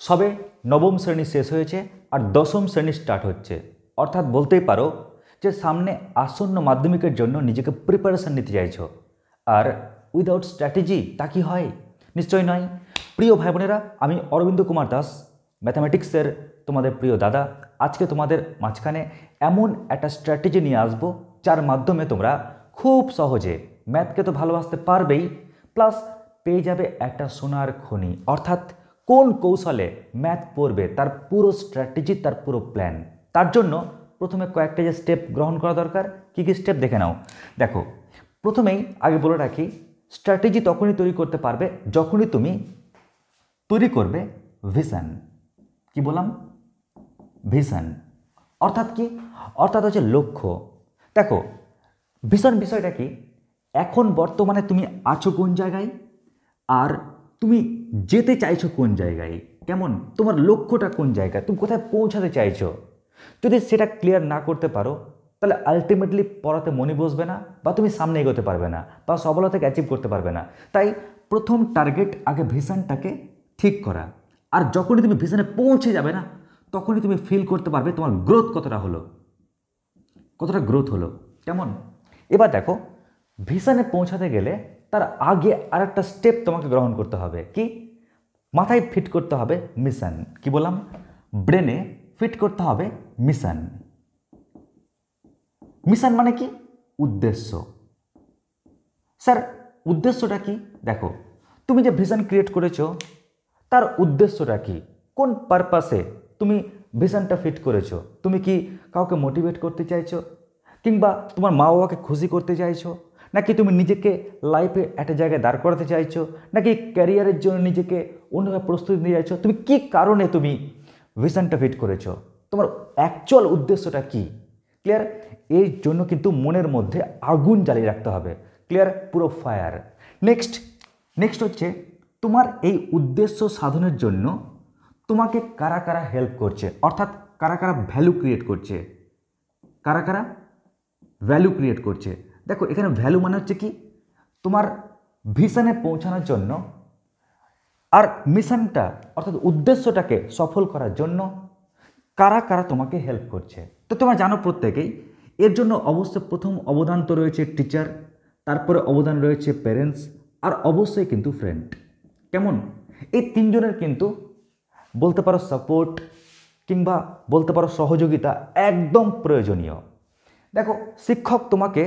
সবে নবম শ্রেণী শেষ হয়েছে আর দশম শ্রেণী স্টার্ট হচ্ছে, অর্থাৎ বলতেই পারো যে সামনে আসন্ন মাধ্যমিকের জন্য নিজেকে প্রিপারেশন নিতে চাইছো। আর উইদাউট স্ট্র্যাটেজি তা কি হয়? নিশ্চয়ই নয়। প্রিয় ভাই বোনেরা, আমি অরবিন্দ কুমার দাস, ম্যাথামেটিক্সের তোমাদের প্রিয় দাদা। আজকে তোমাদের মাঝখানে এমন একটা স্ট্র্যাটেজি নিয়ে আসবো যার মাধ্যমে তোমরা খুব সহজে ম্যাথকে তো ভালোবাসতে পারবেই, প্লাস পেয়ে যাবে একটা সোনার খনি। অর্থাৎ কোন কৌশলে ম্যাথ পড়বে তার পুরো স্ট্র্যাটেজি, তার পুরো প্ল্যান। তার জন্য প্রথমে কয়েকটা যে স্টেপ গ্রহণ করা দরকার। কী কী স্টেপ দেখে নাও। দেখো, প্রথমেই আগে বলে রাখি, স্ট্র্যাটেজি তখনই তৈরি করতে পারবে যখনই তুমি তৈরি করবে ভিশন। কি বললাম? ভিশন অর্থাৎ কি? অর্থাৎ হচ্ছে লক্ষ্য। দেখো, ভিশন বিষয়টা কি? এখন বর্তমানে তুমি আছো কোন জায়গায় আর তুমি যেতে চাইছো কোন জায়গায়, কেমন তোমার লক্ষ্যটা কোন জায়গায়, তুমি কোথায় পৌঁছাতে চাইছো। যদি সেটা ক্লিয়ার না করতে পারো তাহলে আলটিমেটলি পড়াতে মনে বসবে না, বা তুমি সামনে এগোতে পারবে না, বা সফলতাকে অ্যাচিভ করতে পারবে না। তাই প্রথম টার্গেট আগে ভিশনটাকে ঠিক করা। আর যখনই তুমি ভিশনে পৌঁছে যাবে না, তখনই তুমি ফিল করতে পারবে তোমার গ্রোথ কতটা হলো, কতটা গ্রোথ হলো। কেমন? এবার দেখো, ভিশনে পৌঁছাতে গেলে তার আগে আরেকটা স্টেপ তোমাকে গ্রহণ করতে হবে। কি? মাথায় ফিট করতে হবে মিশন। কি বললাম? ব্রেনে ফিট করতে হবে মিশন। মিশন মানে কি? উদ্দেশ্য। স্যার, উদ্দেশ্যটা কি? দেখো, তুমি যে ভিশন ক্রিয়েট করেছো তার উদ্দেশ্যটা কি? কোন পারপাসে তুমি ভিশনটা ফিট করেছো? তুমি কি কাউকে মোটিভেট করতে চাইছো, কিংবা তোমার মা বাবাকে খুশি করতে চাইছো, নাকি তুমি নিজেকে লাইফে একটা জায়গায় দাঁড় করাতে চাইছো, নাকি ক্যারিয়ারের জন্য নিজেকে অন্যভাবে প্রস্তুতি নিয়ে চাইছো? তুমি কি কারণে তুমি ভিশনটা ফিট করেছো? তোমার অ্যাকচুয়াল উদ্দেশ্যটা কি? ক্লিয়ার? এর জন্য কিন্তু মনের মধ্যে আগুন জ্বালিয়ে রাখতে হবে। ক্লিয়ার? পুরো ফায়ার। নেক্সট হচ্ছে, তোমার এই উদ্দেশ্য সাধনের জন্য তোমাকে কারা কারা হেল্প করছে, অর্থাৎ কারা কারা ভ্যালু ক্রিয়েট করছে। কারা কারা ভ্যালু ক্রিয়েট করছে? দেখো, এখানে ভ্যালু মানে হচ্ছে কি? তোমার ভিশনে পৌঁছানোর জন্য আর মিশনটা অর্থাৎ উদ্দেশ্যটাকে সফল করার জন্য কারা কারা তোমাকে হেল্প করছে। তো তোমরা জানো প্রত্যেকেই, এর জন্য অবশ্যই প্রথম অবদান তো রয়েছে টিচার, তারপরে অবদান রয়েছে প্যারেন্টস, আর অবশ্যই কিন্তু ফ্রেন্ড। কেমন? এই তিনজনের কিন্তু বলতে পারো সাপোর্ট, কিংবা বলতে পারো সহযোগিতা একদম প্রয়োজনীয়। দেখো, শিক্ষক তোমাকে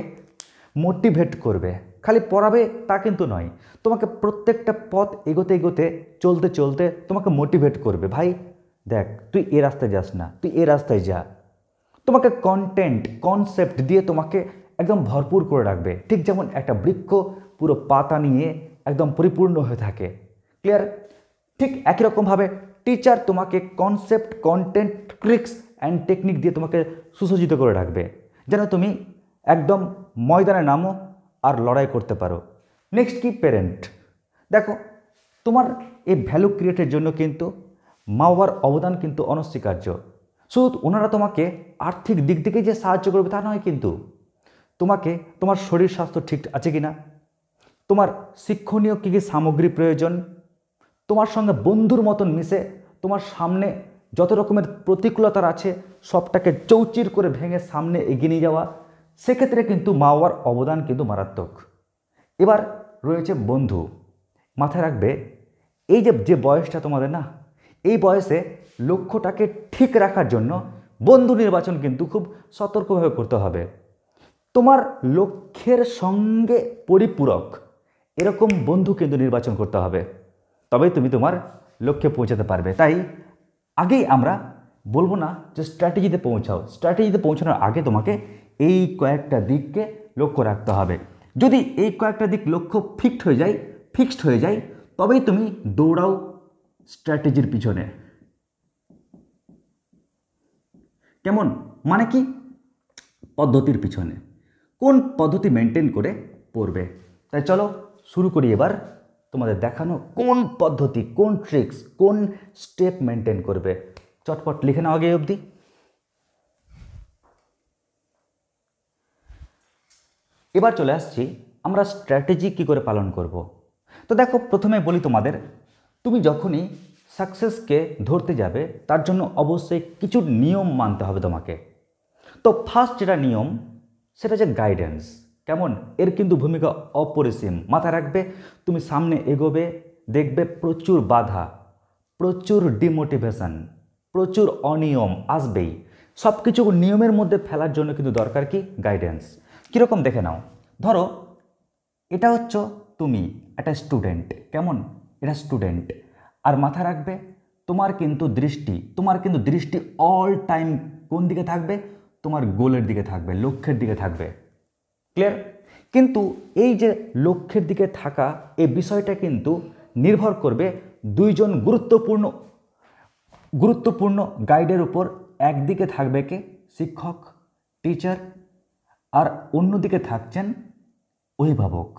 মোটিভেট করবে, খালি পড়াবে তা কিন্তু নয়, তোমাকে প্রত্যেকটা পথ এগোতে এগোতে চলতে চলতে তোমাকে মোটিভেট করবে। ভাই দেখ, তুই এ রাস্তায় যাস না, তুই এ রাস্তায় যা। তোমাকে কন্টেন্ট কনসেপ্ট দিয়ে তোমাকে একদম ভরপুর করে রাখবে, ঠিক যেমন একটা বৃক্ষ পুরো পাতা নিয়ে একদম পরিপূর্ণ হয়ে থাকে। ক্লিয়ার? ঠিক একই রকমভাবে টিচার তোমাকে concept, content, tricks and technique দিয়ে তোমাকে সুসজ্জিত করে রাখবে, যেন তুমি একদম ময়দানে নামো আর লড়াই করতে পারো। নেক্সট কি? প্যারেন্ট। দেখো, তোমার এই ভ্যালু ক্রিয়েটের জন্য কিন্তু মা বাবার অবদান কিন্তু অনস্বীকার্য। শুধু ওনারা তোমাকে আর্থিক দিক থেকে যে সাহায্য করবে তা নয়, কিন্তু তোমাকে তোমার শরীর স্বাস্থ্য ঠিক আছে কি না, তোমার শিক্ষণীয় কী কী সামগ্রী প্রয়োজন, তোমার সঙ্গে বন্ধুর মতন মিশে তোমার সামনে যত রকমের প্রতিকূলতার আছে সবটাকে চৌচির করে ভেঙে সামনে এগিয়ে নিয়ে যাওয়া, সেক্ষেত্রে কিন্তু মা বাবার অবদান কিন্তু মারাত্মক। এবার রয়েছে বন্ধু। মাথায় রাখবে, এই যে বয়সটা তোমাদের না, এই বয়সে লক্ষ্যটাকে ঠিক রাখার জন্য বন্ধু নির্বাচন কিন্তু খুব সতর্কভাবে করতে হবে। তোমার লক্ষ্যের সঙ্গে পরিপূরক এরকম বন্ধু কিন্তু নির্বাচন করতে হবে, তবেই তুমি তোমার লক্ষ্যে পৌঁছাতে পারবে। তাই আগেই আমরা বলবো না যে স্ট্র্যাটেজিতে পৌঁছাও, স্ট্র্যাটেজিতে পৌঁছানোর আগে তোমাকে এই কয়েকটা দিককে লক্ষ্য রাখতে হবে। যদি এই কয়েকটা দিক লক্ষ্য ফিক্সড হয়ে যায় তবেই তুমি দৌড়াও স্ট্র্যাটেজির পিছনে। কেমন? মানে কি? পদ্ধতির পিছনে, কোন পদ্ধতি মেনটেন করে পড়বে। তাই চলো শুরু করি এবার তোমাদের দেখানো কোন পদ্ধতি, কোন ট্রিক্স, কোন স্টেপ মেনটেন করবে। চটপট লিখে নাও আগে অবধি। এবার চলে আসছি আমরা স্ট্র্যাটেজি কী করে পালন করব। তো দেখো, প্রথমে বলি তোমাদের, তুমি যখনই সাকসেসকে ধরতে যাবে তার জন্য অবশ্যই কিছু নিয়ম মানতে হবে তোমাকে। তো ফার্স্ট যেটা নিয়ম সেটা হচ্ছে গাইডেন্স। কেমন? এর কিন্তু ভূমিকা অপরিসীম। মাথায় রাখবে, তুমি সামনে এগোবে, দেখবে প্রচুর বাধা, প্রচুর ডিমোটিভেশন, প্রচুর অনিয়ম আসবেই। সব কিছু নিয়মের মধ্যে ফেলার জন্য কিন্তু দরকার কি? গাইডেন্স। কীরকম দেখে নাও, ধরো এটা হচ্ছে তুমি একটা স্টুডেন্ট। কেমন? এটা স্টুডেন্ট। আর মাথায় রাখবে তোমার কিন্তু দৃষ্টি অল টাইম কোন দিকে থাকবে? তোমার গোলের দিকে থাকবে, লক্ষ্যের দিকে থাকবে। ক্লিয়ার? কিন্তু এই যে লক্ষ্যের দিকে থাকা, এই বিষয়টা কিন্তু নির্ভর করবে দুইজন গুরুত্বপূর্ণ গাইডের উপর। একদিকে থাকবে কে? শিক্ষক, টিচার, আর অন্যদিকে থাকছেন অভিভাবক,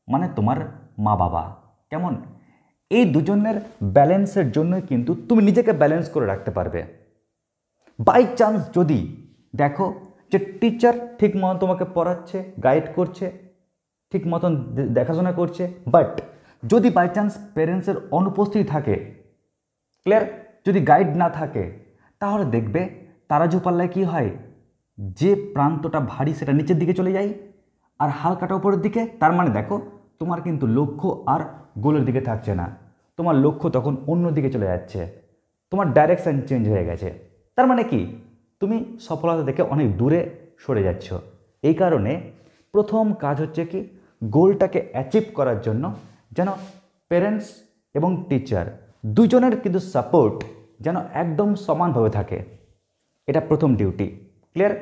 মানে তোমার মা বাবা। কেমন? এই দুজনের ব্যালেন্সের জন্যই কিন্তু তুমি নিজেকে ব্যালেন্স করে রাখতে পারবে। বাই চান্স যদি দেখো যে টিচার ঠিক মতন তোমাকে পড়াচ্ছে, গাইড করছে, ঠিক মতন দেখাশোনা করছে, বাট যদি বাই চান্স প্যারেন্টসের অনুপস্থিতি থাকে, ক্লিয়ার, যদি গাইড না থাকে, তাহলে দেখবে তারাজু পাল্লায় কী হয়, যে প্রান্তটা ভারী সেটা নিচের দিকে চলে যায় আর হালকাটা উপরের দিকে। তার মানে দেখো তোমার কিন্তু লক্ষ্য আর গোলের দিকে থাকছে না, তোমার লক্ষ্য তখন অন্য দিকে চলে যাচ্ছে, তোমার ডাইরেকশান চেঞ্জ হয়ে গেছে। তার মানে কি? তুমি সফলতা থেকে অনেক দূরে সরে যাচ্ছ। এই কারণে প্রথম কাজ হচ্ছে কি, গোলটাকে অ্যাচিভ করার জন্য যেন প্যারেন্টস এবং টিচার দুজনের কিন্তু সাপোর্ট যেন একদম সমানভাবে থাকে। এটা প্রথম ডিউটি। ক্লিয়ার?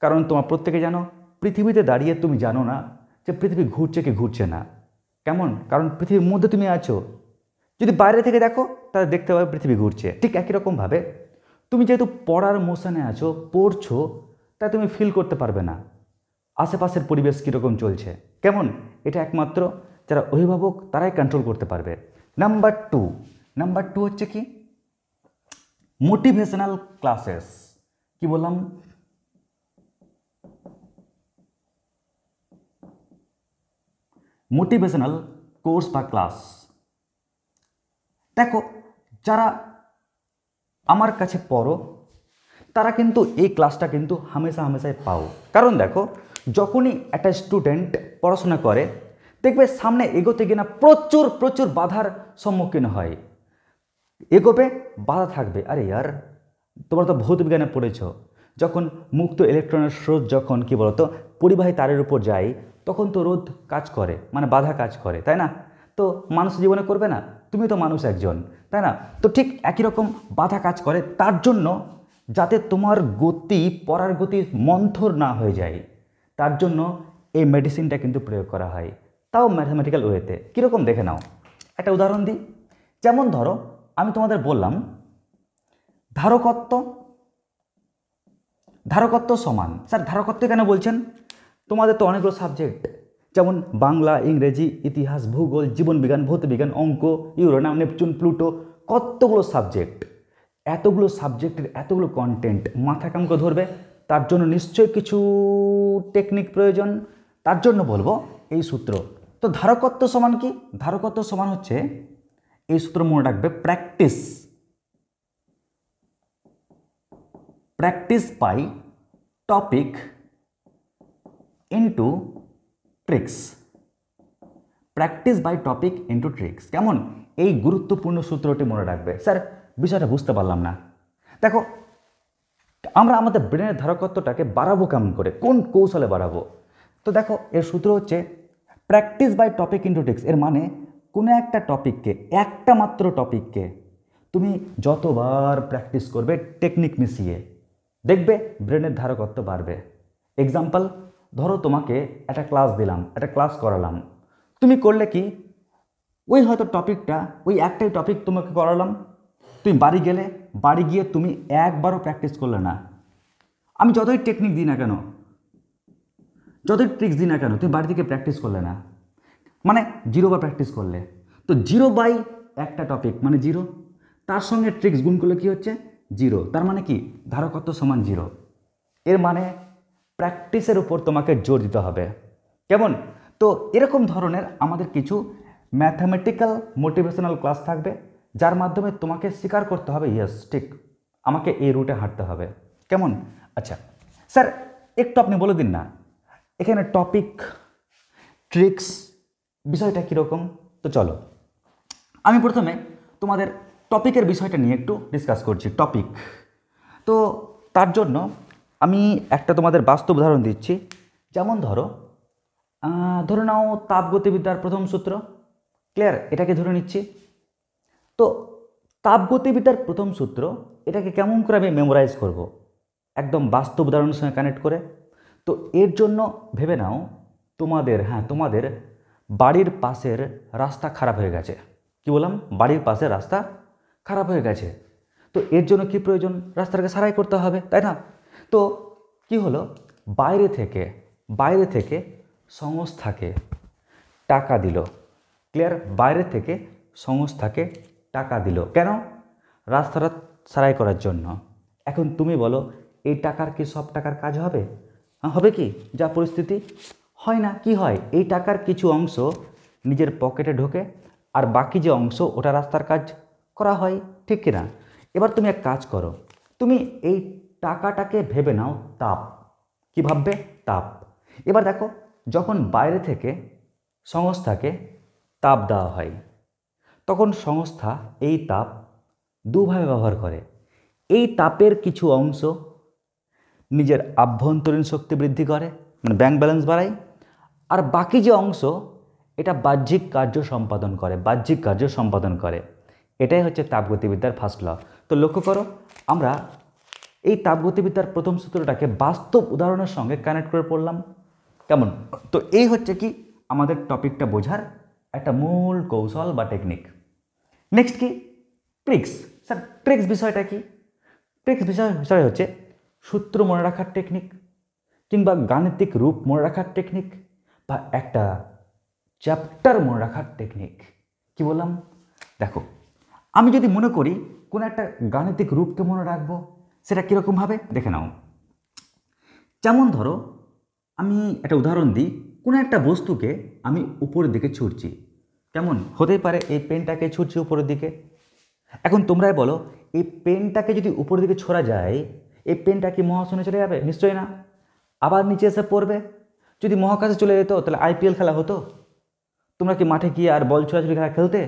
কারণ তোমার প্রত্যেকে জানো, পৃথিবীতে দাঁড়িয়ে তুমি জানো না যে পৃথিবী ঘুরছে কি ঘুরছে না। কেমন? কারণ পৃথিবীর মধ্যে তুমি আছো। যদি বাইরে থেকে দেখো তাহলে দেখতে পাবে পৃথিবী ঘুরছে। ঠিক একই রকমভাবে তুমি যেহেতু পড়ার মোশনে আছো, পড়ছো, তাই তুমি ফিল করতে পারবে না আশেপাশের পরিবেশ কীরকম চলছে। কেমন? এটা একমাত্র যারা অভিভাবক তারাই কন্ট্রোল করতে পারবে। নাম্বার টু হচ্ছে কি, মোটিভেশনাল ক্লাসেস। কি বললাম? মোটিভেশনাল কোর্স বা ক্লাস। দেখো যারা আমার কাছে পড়ো তারা কিন্তু এই ক্লাসটা কিন্তু হামেশাই পাও। কারণ দেখো যখনই একটা স্টুডেন্ট পড়াশোনা করে, দেখবে সামনে এগোতে গিয়ে না প্রচুর বাধার সম্মুখীন হয়। এগোবে, বাধা থাকবে। আরে ইয়ার, তোমরা তো ভৌত বিজ্ঞানে পড়েছ, যখন মুক্ত ইলেকট্রনের স্রোত যখন কি বলতো পরিবাহী তারের উপর যায়, তখন তো রোধ কাজ করে, মানে বাধা কাজ করে, তাই না? তো মানুষ জীবনে করবে না? তুমি তো মানুষ একজন, তাই না? তো ঠিক একই রকম বাধা কাজ করে। তার জন্য যাতে তোমার গতি, পড়ার গতি মন্থর না হয়ে যায়, তার জন্য এই মেডিসিনটা কিন্তু প্রয়োগ করা হয়, তাও ম্যাথমেটিক্যাল ওয়েতে। কীরকম দেখে নাও, একটা উদাহরণ দিই। যেমন ধরো আমি তোমাদের বললাম ধারকত্ব সমান। স্যার ধারকত্ব কেন বলছেন? তোমাদের তো অনেকগুলো সাবজেক্ট, যেমন বাংলা, ইংরেজি, ইতিহাস, ভূগোল, জীবনবিজ্ঞান, ভৌতবিজ্ঞান, অঙ্ক, ইউরেনাস, নেপচুন, প্লুটো, কতগুলো সাবজেক্ট। এতগুলো সাবজেক্টের এতগুলো কন্টেন্ট মাথা কাম করে ধরবে, তার জন্য নিশ্চয়ই কিছু টেকনিক প্রয়োজন। তার জন্য বলবো এই সূত্র। তো ধারকত্ব সমান কি? ধারকত্ব সমান হচ্ছে, এই সূত্র মনে রাখবে, practice by topic into tricks. Practice by topic into tricks. কেমন? এই গুরুত্বপূর্ণ সূত্রটি মনে রাখবে। স্যার বিষয়টা বুঝতে পারলাম না। দেখো আমরা আমাদের ব্রেনের ধারকত্বটাকে বাড়াবো কেমন করে, কোন কৌশলে বাড়াবো? তো দেখো এর সূত্র হচ্ছে practice by topic into tricks. এর মানে কোনো একটা টপিককে, একটা মাত্র টপিককে তুমি যতবার প্র্যাকটিস করবে টেকনিক মিশিয়ে, দেখবে ব্রেনের ধারকত্ব বাড়বে। এক্সাম্পল, ধরো তোমাকে একটা ক্লাস দিলাম, একটা ক্লাস করালাম, তুমি করলে কি, ওই হয়তো টপিকটা, ওই একটাই টপিক তোমাকে করালাম, তুমি বাড়ি গিয়ে তুমি একবারও প্র্যাকটিস করলে না। আমি যতই টেকনিক দিই না কেন, যতই ট্রিক্স দিই না কেন, তুমি বাড়ি থেকে প্র্যাকটিস করলে না, মানে 0 বার প্র্যাকটিস করলে। তো 0 বাই একটা টপিক মানে 0, তার সঙ্গে ট্রিক্স গুণ করলে কি হচ্ছে 0। তার মানে কি? ধারকত্ব সমান 0। এর মানে প্র্যাকটিসের উপর তোমাকে জোর দিতে হবে। কেমন? তো এরকম ধরনের আমাদের কিছু ম্যাথামেটিক্যাল মোটিভেশনাল ক্লাস থাকবে, যার মাধ্যমে তোমাকে স্বীকার করতে হবে ইয়েস ঠিক আমাকে এই রুটে হাঁটতে হবে। কেমন? আচ্ছা স্যার একটু আপনি বলে দিন না এখানে টপিক ট্রিক্স বিষয়টা কীরকম। তো চলো আমি প্রথমে তোমাদের টপিকের বিষয়টা নিয়ে একটু ডিসকাস করছি। টপিক তো তার জন্য আমি একটা তোমাদের বাস্তব উদাহরণ দিচ্ছি। যেমন ধরে নাও তাপগতিবিদ্যার প্রথম সূত্র, ক্লিয়ার? এটাকে ধরে নিচ্ছি। তো তাপগতিবিদ্যার প্রথম সূত্র এটাকে কেমন করে আমি মেমোরাইজ করব? একদম বাস্তব উদাহরণের সঙ্গে কানেক্ট করে। তো এর জন্য ভেবে নাও তোমাদের বাড়ির পাশের রাস্তা খারাপ হয়ে গেছে। কি বললাম? বাড়ির পাশের রাস্তা খারাপ হয়ে গেছে। তো এর জন্য কি প্রয়োজন? রাস্তাটাকে সারাই করতে হবে, তাই না? তো কি হলো, বাইরে থেকে সংস্থাকে টাকা দিল। ক্লিয়ার? বাইরে থেকে সংস্থাকে টাকা দিল কেন? রাস্তাটা সারাই করার জন্য। এখন তুমি বলো এই টাকার কি সব টাকার কাজ হবে? হবে কি? যা পরিস্থিতি হয় না। কি হয়, এই টাকার কিছু অংশ নিজের পকেটে ঢোকে আর বাকি যে অংশ ওটা রাস্তার কাজ করা হয়, ঠিক কিনা? এবার তুমি এক কাজ করো, তুমি এই টাকাটাকে ভেবে নাও তাপ। কি ভাববে? তাপ। এবার দেখো যখন বাইরে থেকে সংস্থাকে তাপ দেওয়া হয় তখন সংস্থা এই তাপ দুভাবে ব্যবহার করে। এই তাপের কিছু অংশ নিজের আভ্যন্তরীণ শক্তি বৃদ্ধি করে, মানে ব্যাংক ব্যালেন্স বাড়ায়, আর বাকি যে অংশ এটা বাহ্যিক কার্য সম্পাদন করে। এটাই হচ্ছে তাপগতিবিদ্যার ফার্স্ট ল। তো লক্ষ্য করো আমরা এই তাপগতিবিদ্যার প্রথম সূত্রটাকে বাস্তব উদাহরণের সঙ্গে কানেক্ট করে পড়লাম। কেমন? তো এই হচ্ছে কি আমাদের টপিকটা বোঝার একটা মূল কৌশল বা টেকনিক। নেক্সট কি? ট্রিক্স। স্যার ট্রিক্স বিষয়টা কি? ট্রিক্স বিষয় হচ্ছে সূত্র মনে রাখার টেকনিক, কিংবা গাণিতিক রূপ মনে রাখার টেকনিক, বা একটা চ্যাপ্টার মনে রাখার টেকনিক। কি বললাম? দেখো আমি যদি মনে করি কোনো একটা গাণিতিক রূপকে মনে রাখবো, সেটা কীরকমভাবে দেখে নাও। যেমন ধরো আমি একটা উদাহরণ দিই, কোনো একটা বস্তুকে আমি উপরের দিকে ছুটছি। কেমন হতেই পারে? এই পেনটাকে ছুটছি উপরের দিকে। এখন তোমরাই বলো এই পেনটাকে যদি উপরের দিকে ছোড়া যায়, এই পেনটা কি মহাশূন্যে চলে যাবে? নিশ্চয়ই না, আবার নিচে এসে পড়বে। যদি মহাকাশে চলে যেত তাহলে আইপিএল খেলা হতো? তোমরা কি মাঠে গিয়ে আর বল ছোড়াছুড়ি খেলা খেলতে?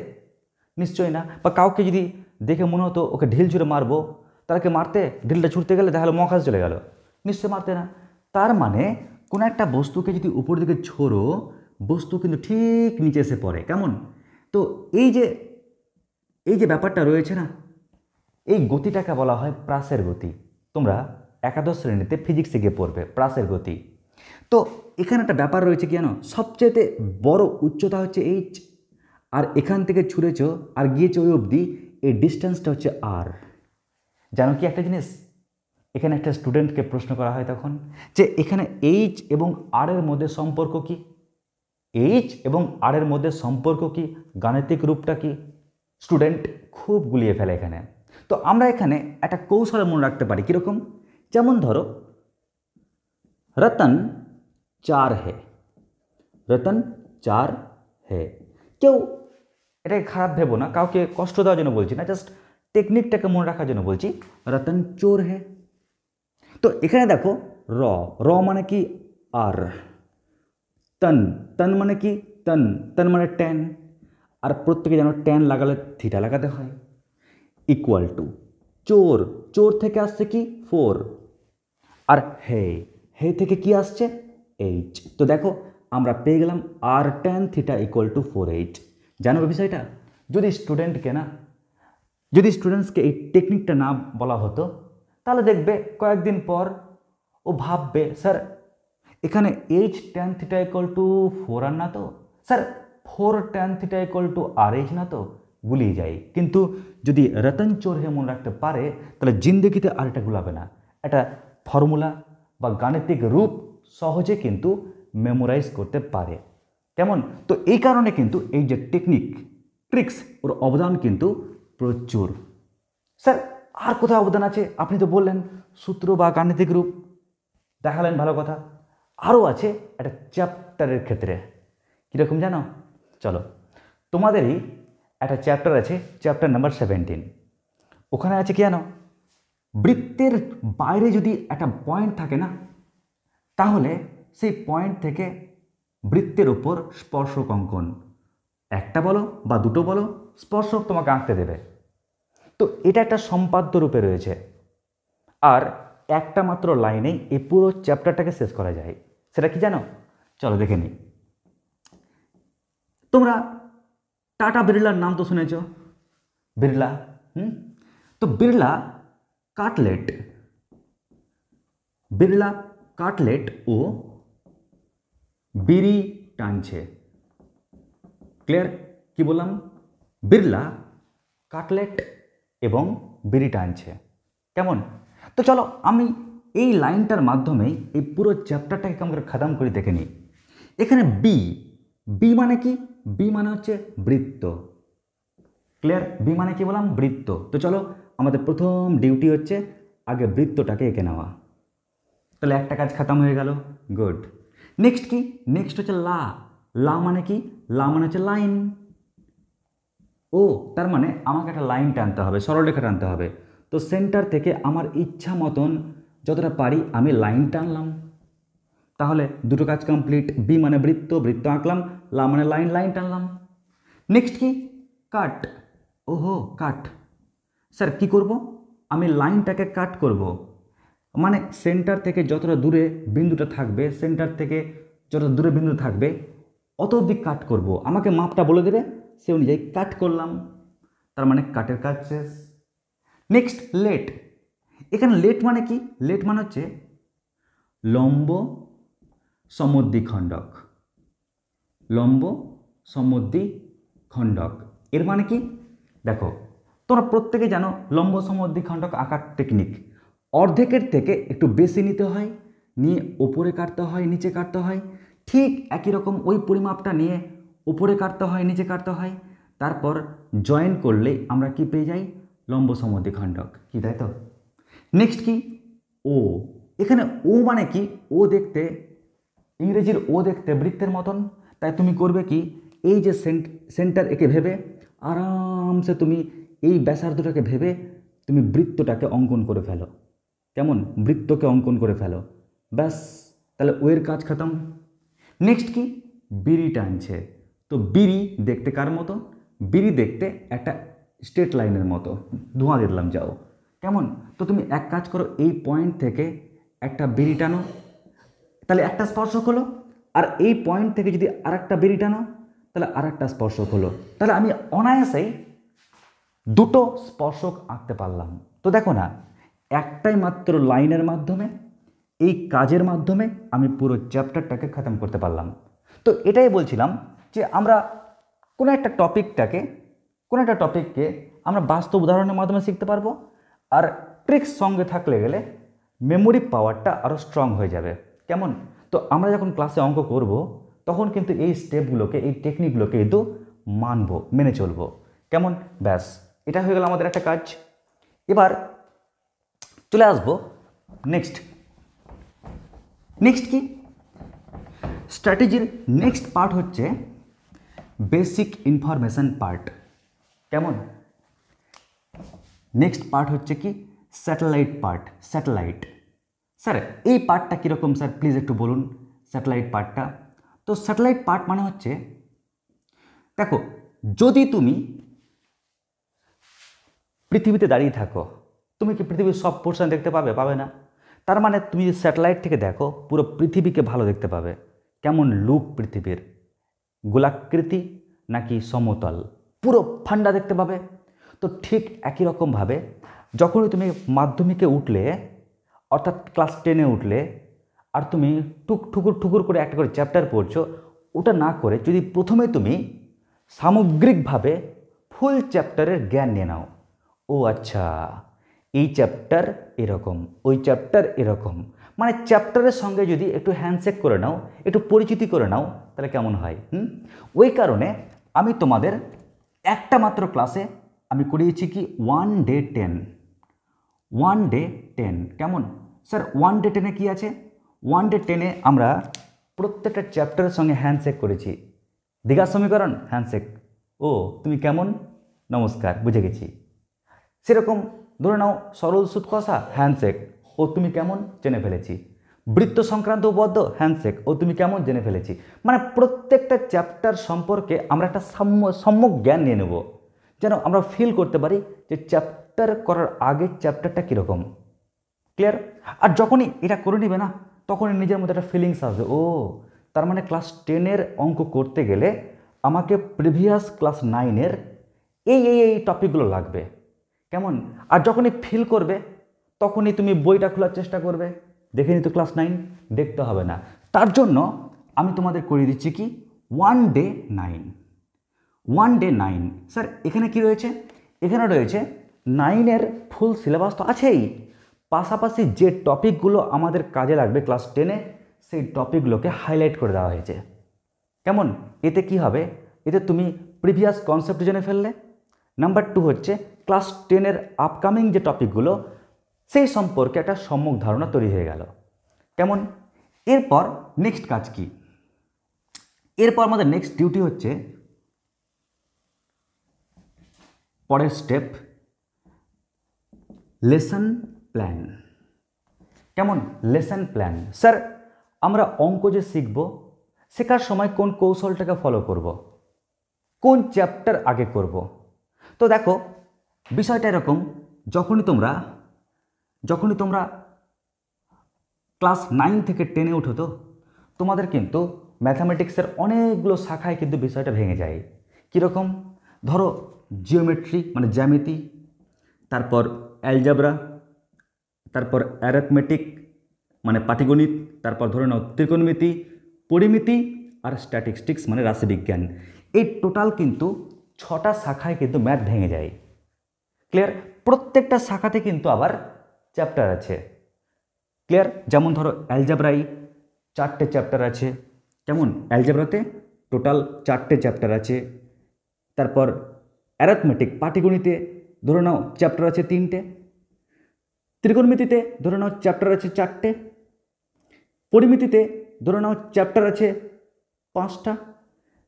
নিশ্চয়ই না। বা কাউকে যদি দেখে মনে হতো ওকে ঢিল ছুঁড়ে মারবো, তাকে মারতে ঢিলটা ছুটতে গেলে তাহলে মহাকাশে চলে গেল? নিশ্চয়ই মারতে না। তার মানে কোনো একটা বস্তুকে যদি উপর দিকে ছোড়ো, বস্তু কিন্তু ঠিক নিচে এসে পড়ে। কেমন? তো এই যে ব্যাপারটা রয়েছে না, এই গতিটাকে বলা হয় প্রাসের গতি। তোমরা একাদশ শ্রেণীতে ফিজিক্সে গিয়ে পড়বে প্রাসের গতি। তো এখানে একটা ব্যাপার রয়েছে কি জানো, সবচেয়ে বড় উচ্চতা হচ্ছে এইচ, আর এখান থেকে ছুঁড়েছ আর গিয়েছে ওই অবধি, এই ডিস্টেন্সটা হচ্ছে আর। জানো কি একটা জিনিস, এখানে একটা স্টুডেন্টকে প্রশ্ন করা হয় তখন যে এখানে এইচ এবং আর এর মধ্যে সম্পর্ক কি? এইচ এবং আর এর মধ্যে সম্পর্ক কি? গাণিতিক রূপটা কি? স্টুডেন্ট খুব গুলিয়ে ফেলে এখানে। তো আমরা এখানে একটা কৌশলে মনে রাখতে পারি। কীরকম? যেমন ধরো রতন 4 है, রতন 4 है। কেউ এটাকে খারাপ ভেবো না, কাউকে কষ্ট দেওয়ার জন্য বলছি না, জাস্ট টেকনিকটাকে মনে রাখার জন্য বলছি। রতন চোর হে। তো এখানে দেখো র মানে কি? আর। তন মানে কি? তন মানে ট্যান। আর প্রত্যেকে যেন ট্যান লাগালে থিটা লাগাতে হয়। ইকুয়াল টু চোর থেকে আসছে কি? 4। আর হে থেকে কি আসছে? এইচ। তো দেখো আমরা পেয়ে গেলাম আর tan theta equal to 4h। জানো বিষয়টা? যদি স্টুডেন্টসকে এই টেকনিকটা না বলা হতো, তাহলে দেখবে কয়েকদিন পর ও ভাববে স্যার এখানে H tan theta equal two 4r না তো, sir 4 tan theta equal two RH না তো, গুলিয়ে যায়। কিন্তু যদি রতন চোর হে মনে রাখতে পারে তাহলে জিন্দগিতে আর এটা গুলাবে না। একটা ফর্মুলা বা গাণিতিক রূপ সহজে কিন্তু মেমোরাইজ করতে পারে। কেমন? তো এই কারণে কিন্তু এই যে টেকনিক ট্রিক্স ওর অবদান কিন্তু প্রচুর। স্যার আর কোথায় অবদান আছে? আপনি তো বললেন সূত্র বা গাণিতিক রূপ, দেখালেন, ভালো কথা। আরও আছে একটা চ্যাপ্টারের ক্ষেত্রে। কীরকম জানো? চলো তোমাদেরই একটা চ্যাপ্টার আছে, চ্যাপ্টার নাম্বার 17। ওখানে আছে কি জানো, বৃত্তের বাইরে যদি একটা পয়েন্ট থাকে না, তাহলে সেই পয়েন্ট থেকে বৃত্তের উপর স্পর্শক অঙ্কন, একটা বলো বা দুটো বলো, স্পর্শক তোমাকে আঁকতে দেবে। তো এটা একটা সম্পাদ্য রূপে রয়েছে, আর একটা মাত্র লাইনেই এই পুরো চ্যাপ্টারটাকে শেষ করা যায়। সেটা কি জানো? চলো দেখে নিই। তোমরা টাটা বিড়লার নাম তো শুনেছ, বিড়লা। তো বিড়লা কাটলেট ও বিড়ি টানছে। ক্লিয়ার? কি বললাম? বিড়লা কাটলেট এবং বিড়ি টানছে। কেমন? তো চলো আমি এই লাইনটার মাধ্যমেই এই পুরো চ্যাপ্টারটাকে কেমন করে খতম করে দেখে নিই। এখানে বি মানে কি? বি মানে হচ্ছে বৃত্ত। ক্লিয়ার? বি মানে কি বললাম? বৃত্ত। তো চলো আমাদের প্রথম ডিউটি হচ্ছে আগে বৃত্তটাকে এঁকে নেওয়া। তাহলে একটা কাজ খতম হয়ে গেল। গুড। নেক্সট কি? নেক্সট হচ্ছে লা মানে কি? লা মানে হচ্ছে লাইন। ও তার মানে আমাকে একটা লাইন টানতে হবে, সরলরেখা টানতে হবে। তো সেন্টার থেকে আমার ইচ্ছা মতন যতটা পারি আমি লাইন টানলাম। তাহলে দুটো কাজ কমপ্লিট। বি মানে বৃত্ত, বৃত্ত আঁকলাম। লা মানে লাইন, লাইন টানলাম। নেক্সট কি? কাট। ওহো কাট। স্যার কি করব? আমি লাইনটাকে কাট করব, মানে সেন্টার থেকে যতটা দূরে বিন্দুটা থাকবে, সেন্টার থেকে যতটা দূরে বিন্দু থাকবে অত অবধি কাট করব। আমাকে মাপটা বলে দেবে, সে অনুযায়ী কাট করলাম। তার মানে কাটের কাজ শেষ। Next late. এখানে লেট মানে কি? লেট মানে হচ্ছে লম্ব সমদ্বিখণ্ডক। লম্ব সমদ্বিখণ্ডক এর মানে কি? দেখো তোমরা প্রত্যেকে জানো লম্ব সমদ্বিখণ্ডক আঁকার টেকনিক। অর্ধেকের থেকে একটু বেশি নিতে হয়, নিয়ে ওপরে কাটতে হয়, নিচে কাটতে হয়। ঠিক একই রকম ওই পরিমাপটা নিয়ে উপরে কাটতে হয়, নিচে কাটতে হয়, তারপর জয়েন করলে আমরা কি পেয়ে যাই? লম্ব সমদ্বিখণ্ডক। কি, তাই তো? নেক্সট কি? ও। এখানে ও মানে কি? ও দেখতে, ইংরেজির ও দেখতে বৃত্তের মতন। তাই তুমি করবে কি? এই যে সেন্টার একে ভেবে আরামসে তুমি এই ব্যাসার্ধটাকে ভেবে তুমি বৃত্তটাকে অঙ্কন করে ফেলো। কেমন? বৃত্তকে অঙ্কন করে ফেলো। ব্যাস, তাহলে ওয়ের কাজ খতম। নেক্সট কি? বিড়ি টানছে। তো বিড়ি দেখতে কার মতো? বিড়ি দেখতে একটা স্ট্রেট লাইনের মতো। ধোঁয়া দিয়ে দিলাম, যাও। কেমন? তো তুমি এক কাজ করো, এই পয়েন্ট থেকে একটা বিড়ি টানো, তাহলে একটা স্পর্শক হলো। আর এই পয়েন্ট থেকে যদি আরেকটা বিড়ি টানো, তাহলে আরেকটা স্পর্শক হলো। তাহলে আমি অনায়াসেই দুটো স্পর্শক আঁকতে পারলাম। তো দেখো না, একটাই মাত্র লাইনের মাধ্যমে, এই কাজের মাধ্যমে আমি পুরো চ্যাপ্টারটাকে খতম করতে পারলাম। তো এটাই বলছিলাম যে আমরা কোনো একটা টপিককে আমরা বাস্তব উদাহরণের মাধ্যমে শিখতে পারবো, আর ট্রিক্স সঙ্গে থাকলে গেলে মেমোরি পাওয়ারটা আরও স্ট্রং হয়ে যাবে। কেমন? তো আমরা যখন ক্লাসে অঙ্ক করব তখন কিন্তু এই স্টেপগুলোকে, এই টেকনিকগুলোকে কিন্তু মেনে চলবো। কেমন? ব্যাস, এটা হয়ে গেল আমাদের একটা কাজ। এবার চলে আসবো নেক্সট কি? স্ট্র্যাটেজির নেক্সট পার্ট হচ্ছে বেসিক ইনফরমেশন পার্ট। কেমন? নেক্সট পার্ট হচ্ছে কি? Satellite part. স্যাটেলাইট। স্যার এই পার্টটা কীরকম স্যার, প্লিজ একটু বলুন স্যাটেলাইট পার্টটা। তো স্যাটেলাইট পার্ট মানে হচ্ছে, দেখো যদি তুমি পৃথিবীতে দাঁড়িয়ে থাকো, তুমি কি পৃথিবীর সব পোর্শন দেখতে পাবে? পাবে না। তার মানে তুমি যদি স্যাটেলাইট থেকে দেখো, পুরো পৃথিবীকে ভালো দেখতে পাবে। কেমন লুক পৃথিবীর, গোলাকৃতি নাকি সমতল, পুরো ফান্ডা দেখতে পাবে। তো ঠিক একই রকমভাবে যখনই তুমি মাধ্যমিকে উঠলে, অর্থাৎ ক্লাস 10-এ উঠলে, আর তুমি ঠুকুর করে একটা করে চ্যাপ্টার পড়ছো, ওটা না করে যদি প্রথমে তুমি সামগ্রিকভাবে ফুল চ্যাপ্টারের জ্ঞান নিয়ে নাও, ও আচ্ছা এই চ্যাপ্টার এরকম, ওই চ্যাপ্টার এরকম, মানে চ্যাপ্টারের সঙ্গে যদি একটু হ্যান্ডশেক করে নাও, একটু পরিচিতি করে নাও, তাহলে কেমন হয়? ওই কারণে আমি তোমাদের একটা মাত্র ক্লাসে আমি করিয়েছি কি 1 ডে 10। কেমন স্যার? 1 ডে 10-এ কী আছে? 1 ডে 10-এ আমরা প্রত্যেকটা চ্যাপ্টারের সঙ্গে হ্যান্ডশেক করেছি। দীঘার সমীকরণ হ্যান্ডশেক। ও তুমি কেমন? নমস্কার, বুঝে গেছি। সেরকম ধরে নাও সরল সুদ কষা, হ্যান্ডশেক, ও তুমি কেমন, জেনে ফেলেছি। বৃত্ত সংক্রান্ত উপপাদ্য, হ্যান্ডশেক, ও তুমি কেমন, জেনে ফেলেছি। মানে প্রত্যেকটা চ্যাপ্টার সম্পর্কে আমরা একটা সম্যক জ্ঞান নিয়ে নেব, যেন আমরা ফিল করতে পারি যে চ্যাপ্টার করার আগে চ্যাপ্টারটা কীরকম। ক্লিয়ার? আর যখনই এটা করে নেবে না, তখনই নিজের মধ্যে একটা ফিলিংস আসবে, ও তার মানে ক্লাস 10-এর অঙ্ক করতে গেলে আমাকে প্রিভিয়াস ক্লাস 9-এর এই টপিকগুলো লাগবে। কেমন? আর যখনই ফিল করবে তখনই তুমি বইটা খোলার চেষ্টা করবে, দেখে নিতে ক্লাস 9 দেখতে হবে না। তার জন্য আমি তোমাদের করিয়ে দিচ্ছি কি, 1 ডে 9। 1 ডে 9। স্যার এখানে কি রয়েছে? এখানে রয়েছে 9-এর ফুল সিলেবাস তো আছেই, পাশাপাশি যে টপিকগুলো আমাদের কাজে লাগবে ক্লাস 10-এ সেই টপিকগুলোকে হাইলাইট করে দেওয়া হয়েছে। কেমন? এতে কি হবে? এতে তুমি প্রিভিয়াস কনসেপ্ট জেনে ফেললে। নাম্বার 2 হচ্ছে ক্লাস 10-এর আপকামিং যে টপিকগুলো সেই সম্পর্কে একটা সম্যক ধারণা তৈরি হয়ে গেল। কেমন? এরপর নেক্সট কাজ কি? এরপর আমাদের নেক্সট ডিউটি হচ্ছে পরের স্টেপ, লেসন প্ল্যান। কেমন? Lesson plan. স্যার আমরা অঙ্ক যে শিখব, শেখার সময় কোন কৌশলটাকে ফলো করব, কোন চ্যাপ্টার আগে করব। তো দেখো বিষয়টা এরকম, যখনই তোমরা ক্লাস 9 থেকে 10-এ উঠো, তো তোমাদের কিন্তু ম্যাথামেটিক্সের অনেকগুলো শাখায় কিন্তু বিষয়টা ভেঙে যায়। কীরকম? ধরো জিওমেট্রি মানে জ্যামিতি, তারপর অ্যালজাবরা, তারপর অ্যারিথমেটিক মানে পাটিগণিত, তারপর ধরে নাও ত্রিকোণমিতি, পরিমিতি আর স্ট্যাটিস্টিক্স মানে রাশিবিজ্ঞান। এই টোটাল কিন্তু 6টা শাখায় কিন্তু ম্যাথ ভেঙে যায়। ক্লিয়ার? প্রত্যেকটা শাখাতে কিন্তু আবার চ্যাপ্টার আছে। ক্লিয়ার? যেমন ধরো অ্যালজাবরাই 4টে চ্যাপ্টার আছে। কেমন? অ্যালজাবরাতে টোটাল 4টে চ্যাপ্টার আছে। তারপর অ্যারিথমেটিক পাটিগণিতে ধরে নাও চ্যাপ্টার আছে 3টে, ত্রিকোণমিতিতে ধরে নাও চ্যাপ্টার আছে 4টে, পরিমিতিতে ধরে নাও চ্যাপ্টার আছে 5টা,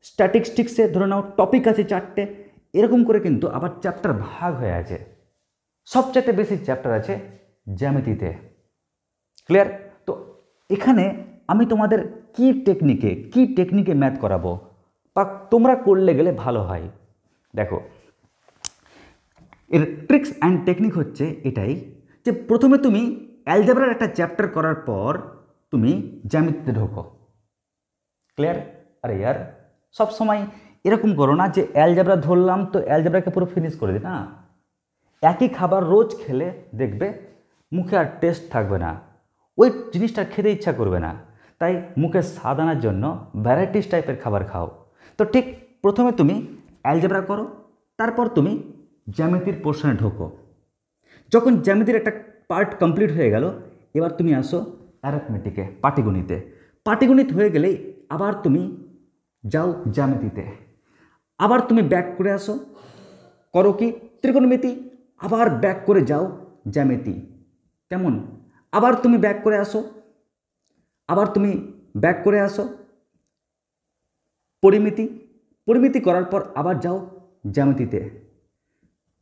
স্ট্যাটিস্টিক্সে ধরে নাও টপিক আছে 4টে। এরকম করে কিন্তু আবার চ্যাপ্টার ভাগ হয়ে আছে। সবচেয়ে বেশি চ্যাপ্টার আছে জ্যামিতিতে। ক্লিয়ার? তো এখানে আমি তোমাদের কি টেকনিকে ম্যাথ করাবো বা তোমরা করলে গেলে ভালো হয়। দেখো এর ট্রিক্স অ্যান্ড টেকনিক হচ্ছে এটাই যে প্রথমে তুমি অ্যালজেব্রার একটা চ্যাপ্টার করার পর তুমি জ্যামিতিতে ঢোকো। ক্লিয়ার? আরে ইয়ার সবসময় এরকম করো না যে অ্যালজেব্রা ধরলাম তো অ্যালজেব্রাকে পুরো ফিনিশ করে দিই, না। একই খাবার রোজ খেলে দেখবে মুখে আর টেস্ট থাকবে না, ওই জিনিসটা খেতে ইচ্ছা করবে না। তাই মুখে স্বাদ আনার জন্য ভ্যারাইটিস টাইপের খাবার খাও। তো ঠিক প্রথমে তুমি অ্যালজেব্রা করো, তারপর তুমি জ্যামিতির পোর্শনে ঢোকো। যখন জ্যামিতির একটা পার্ট কমপ্লিট হয়ে গেল, এবার তুমি আসো অ্যারিথমেটিকে পাটিগণিতে। পাটিগণিত হয়ে গেলেই আবার তুমি যাও জ্যামিতিতে, আবার তুমি ব্যাক করে আসো, করো কি ত্রিকোণমিতি, আবার ব্যাক করে যাও জ্যামিতি। কেমন? আবার তুমি ব্যাক করে আসো, আবার তুমি ব্যাক করে আসো পরিমিতি করার পর আবার যাও জ্যামিতিতে।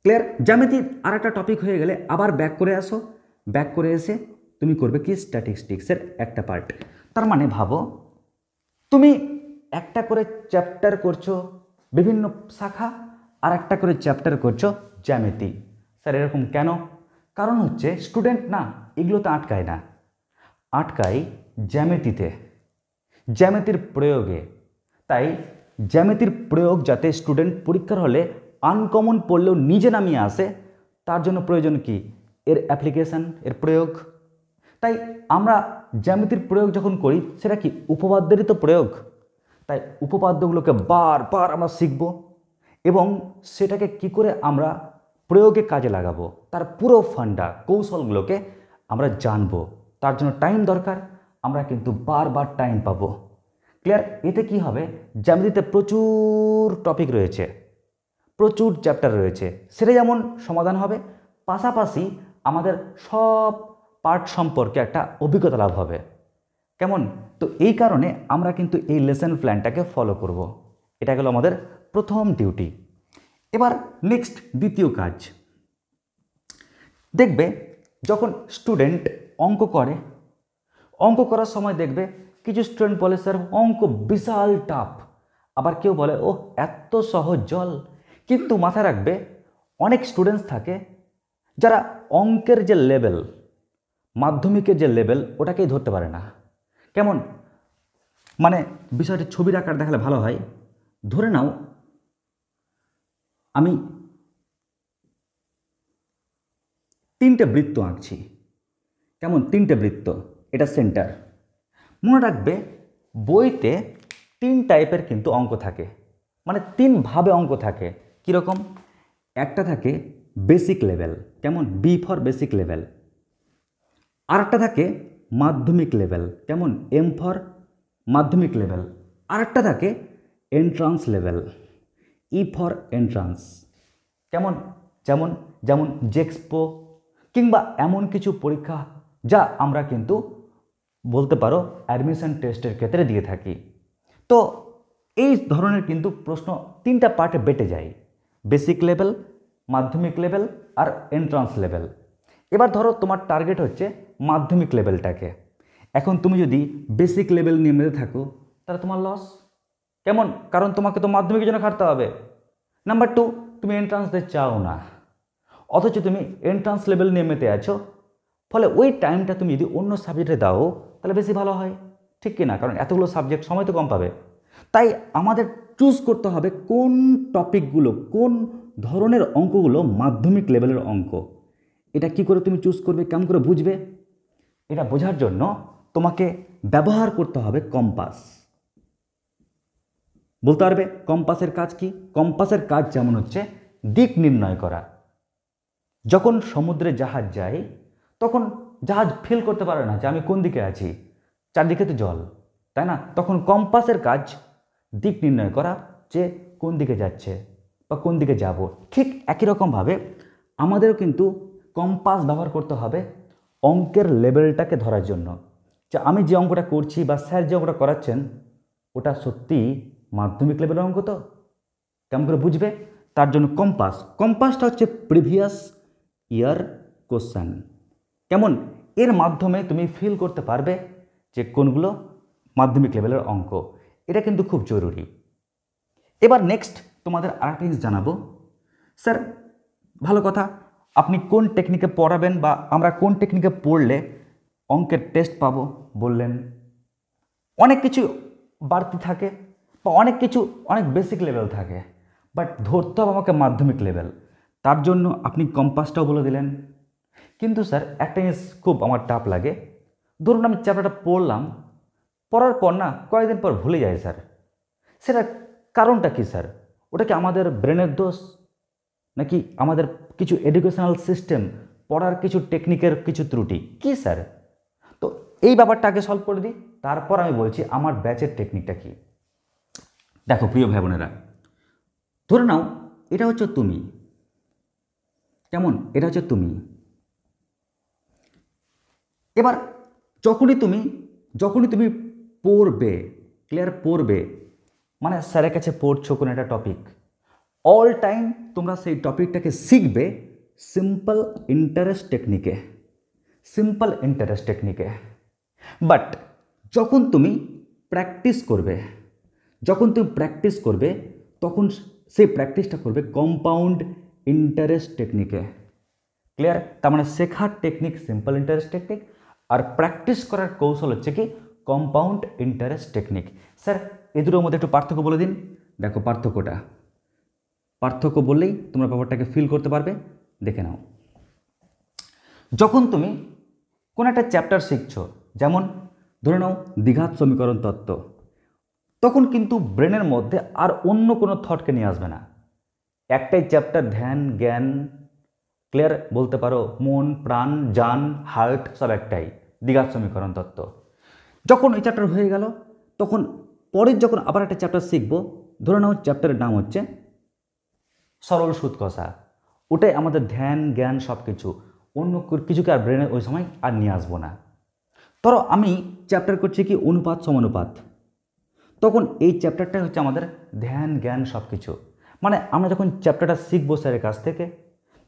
ক্লিয়ার? জ্যামিতি আর একটা টপিক হয়ে গেলে আবার ব্যাক করে আসো, ব্যাক করে এসে তুমি করবে কি স্ট্যাটিস্টিক্সের একটা পার্ট। তার মানে ভাবো তুমি একটা করে চ্যাপ্টার করছো বিভিন্ন শাখা, আর একটা করে চ্যাপ্টার করছো জ্যামিতি। স্যার এরকম কেন? কারণ হচ্ছে স্টুডেন্ট না এগুলোতে আটকায় না, আটকায় জ্যামিতিতে, জ্যামিতির প্রয়োগে। তাই জ্যামিতির প্রয়োগ যাতে স্টুডেন্ট পরীক্ষার হলে আনকমন পড়লেও নিজে নামিয়ে আসে, তার জন্য প্রয়োজন কি? এর অ্যাপ্লিকেশান, এর প্রয়োগ। তাই আমরা জ্যামিতির প্রয়োগ যখন করি সেটা কি উপপাদ্যেরই তো প্রয়োগ। তাই উপপাদ্যগুলোকে বারবার আমরা শিখব এবং সেটাকে কি করে আমরা প্রয়োগে কাজে লাগাবো তার পুরো ফান্ডা কৌশলগুলোকে আমরা জানবো। তার জন্য টাইম দরকার, আমরা কিন্তু বারবার টাইম পাবো। ক্লিয়ার? এতে কি হবে? জ্যামিতিতে প্রচুর টপিক রয়েছে, প্রচুর চ্যাপ্টার রয়েছে, সেটা যেমন সমাধান হবে, পাশাপাশি আমাদের সব পার্ট সম্পর্কে একটা অভিজ্ঞতা লাভ হবে। কেমন? তো এই কারণে আমরা কিন্তু এই লেসন প্ল্যানটাকে ফলো করব। এটা গেল আমাদের প্রথম ডিউটি। এবার নেক্সট দ্বিতীয় কাজ, দেখবে যখন স্টুডেন্ট অঙ্ক করে, অঙ্ক করার সময় দেখবে কিছু স্টুডেন্ট বলে স্যার অঙ্ক বিশাল টাফ, আবার কেউ বলে ও এত সহজ জল। কিন্তু মাথায় রাখবে অনেক স্টুডেন্টস থাকে যারা অঙ্কের যে লেভেল, মাধ্যমিকের যে লেভেল ওটাকেই ধরতে পারে না। কেমন মানে বিষয়টি ছবির আকার দেখালে ভালো হয়। ধরে নাও আমি 3টে বৃত্ত আঁকছি, কেমন 3টে বৃত্ত, এটা সেন্টার। মনে রাখবে বইতে 3 টাইপের কিন্তু অঙ্ক থাকে, মানে 3 ভাবে অঙ্ক থাকে। কীরকম? একটা থাকে বেসিক লেভেল, কেমন বি ফর বেসিক লেভেল। আর একটা থাকে মাধ্যমিক লেভেল, কেমন এম ফর মাধ্যমিক লেভেল। আর একটা থাকে entrance level, E for entrance, কেমন যেমন যেমন জেক্সপো কিংবা এমন কিছু পরীক্ষা যা আমরা কিন্তু বলতে পারো অ্যাডমিশন টেস্টের ক্ষেত্রে দিয়ে থাকি। তো এই ধরনের কিন্তু প্রশ্ন 3টা পার্টে বেটে যায়, বেসিক লেভেল, মাধ্যমিক লেভেল আর এন্ট্রান্স লেভেল। এবার ধরো তোমার টার্গেট হচ্ছে মাধ্যমিক লেভেলটাকে। এখন তুমি যদি বেসিক লেভেল নিয়ে মেতে থাকো তাহলে তোমার লস, কেমন, কারণ তোমাকে তো মাধ্যমিকের জন্য খাটতে হবে। নাম্বার 2, তুমি এন্ট্রান্স দিতে চাও না, অথচ তুমি এন্ট্রান্স লেভেল নিয়ে মেতে আছো, ফলে ওই টাইমটা তুমি যদি অন্য সাবজেক্টে দাও তাহলে বেশি ভালো হয়, ঠিক কি না? কারণ এতগুলো সাবজেক্ট সময় তো কম পাবে। তাই আমাদের চুজ করতে হবে কোন টপিকগুলো, কোন ধরনের অঙ্কগুলো মাধ্যমিক লেভেলের অঙ্ক। এটা কি করে তুমি চুজ করবে, কেমন করে বুঝবে? এটা বোঝার জন্য তোমাকে ব্যবহার করতে হবে কম্পাস। বলতে পারবে কম্পাসের কাজ কি? কম্পাসের কাজ যেমন হচ্ছে দিক নির্ণয় করা। যখন সমুদ্রে জাহাজ যায় তখন জাহাজ ফিল করতে পারে না যে আমি কোন দিকে আছি, চারদিকে তো জল, তাই না? তখন কম্পাসের কাজ দিক নির্ণয় করা, যে কোন দিকে যাচ্ছে বা কোন দিকে যাব। ঠিক একই রকমভাবে আমাদেরও কিন্তু কম্পাস ব্যবহার করতে হবে অঙ্কের লেভেলটাকে ধরার জন্য, যে আমি যে অঙ্কটা করছি বা স্যার যে অঙ্কটা করাচ্ছেন ওটা সত্যি মাধ্যমিক লেভেলের অঙ্ক তো, কেমন করে বুঝবে? তার জন্য কম্পাস, কম্পাসটা হচ্ছে প্রিভিয়াস ইয়ার কোশ্চেন, কেমন এর মাধ্যমে তুমি ফিল করতে পারবে যে কোনগুলো মাধ্যমিক লেভেলের অঙ্ক। এটা কিন্তু খুব জরুরি। এবার নেক্সট তোমাদের আরেকটা জিনিস জানাবো, স্যার ভালো কথা, আপনি কোন টেকনিকে পড়াবেন বা আমরা কোন টেকনিকে পড়লে অঙ্কের টেস্ট পাবো বললেন। অনেক কিছু বাড়তি থাকে বা অনেক কিছু অনেক বেসিক লেভেল থাকে, বাট ধরতে হবে আমাকে মাধ্যমিক লেভেল, তার জন্য আপনি কম্পাসটাও বলে দিলেন। কিন্তু স্যার একটা জিনিস খুব আমার টাফ লাগে, ধরুন আমি চ্যাপ্টারটা পড়লাম, পড়ার পর না কয়েকদিন পর ভুলে যায় স্যার, সেটা কারণটা কি স্যার? ওটা কি আমাদের ব্রেনের দোষ, নাকি আমাদের কিছু এডুকেশনাল সিস্টেম, পড়ার কিছু টেকনিকের কিছু ত্রুটি কি স্যার? তো এই ব্যাপারটা আগে সলভ করে দিই, তারপর আমি বলছি আমার ব্যাচের টেকনিকটা কি। দেখো প্রিয় ভাই বোনেরা, ধরে নাও এটা হচ্ছে তুমি, কেমন এটা হচ্ছে তুমি। এবার যখনই তুমি পড়বে, ক্লিয়ার পড়বে মানে স্যারের কাছে পড়ছো কোনো একটা টপিক, অল টাইম তোমরা সেই টপিকটাকে শিখবে সিম্পল ইন্টারেস্ট টেকনিকে, সিম্পল ইন্টারেস্ট টেকনিকে। বাট যখন তুমি প্র্যাকটিস করবে, তখন সেই প্র্যাকটিসটা করবে কম্পাউন্ড ইন্টারেস্ট টেকনিকে, ক্লিয়ার? তার মানে শেখার টেকনিক সিম্পল ইন্টারেস্ট টেকনিক, আর প্র্যাকটিস করার কৌশল হচ্ছে কি কম্পাউন্ড ইন্টারেস্ট টেকনিক। স্যার এ দুটোর মধ্যে একটু পার্থক্য বলে দিন। দেখো পার্থক্য বললেই তোমরা ব্যাপারটাকে ফিল করতে পারবে। দেখে নাও, যখন তুমি কোনো একটা চ্যাপ্টার শিখছো, যেমন ধরে নাও দ্বিঘাত সমীকরণ তত্ত্ব, তখন কিন্তু ব্রেনের মধ্যে আর অন্য কোনো থটকে নিয়ে আসবে না, একটাই চ্যাপ্টার, ধ্যান জ্ঞান, ক্লিয়ার বলতে পারো মন প্রাণ জান হার্ট সব একটাই, দ্বিঘাত সমীকরণ তত্ত্ব। যখন এই চ্যাপ্টার হয়ে গেল তখন পরের যখন আবার একটা চ্যাপ্টার শিখবো, ধরে নাও চ্যাপ্টারের নাম হচ্ছে সরল সুদ কষা, ওটাই আমাদের ধ্যান জ্ঞান সব কিছু, অন্য কিছুকে আর ব্রেনে ওই সময় আর নিয়ে আসবো না। ধরো আমি চ্যাপ্টার করছি কি অনুপাত সমানুপাত, তখন এই চ্যাপ্টারটাই হচ্ছে আমাদের ধ্যান জ্ঞান সব কিছু। মানে আমরা যখন চ্যাপ্টারটা শিখবো স্যারের কাছ থেকে,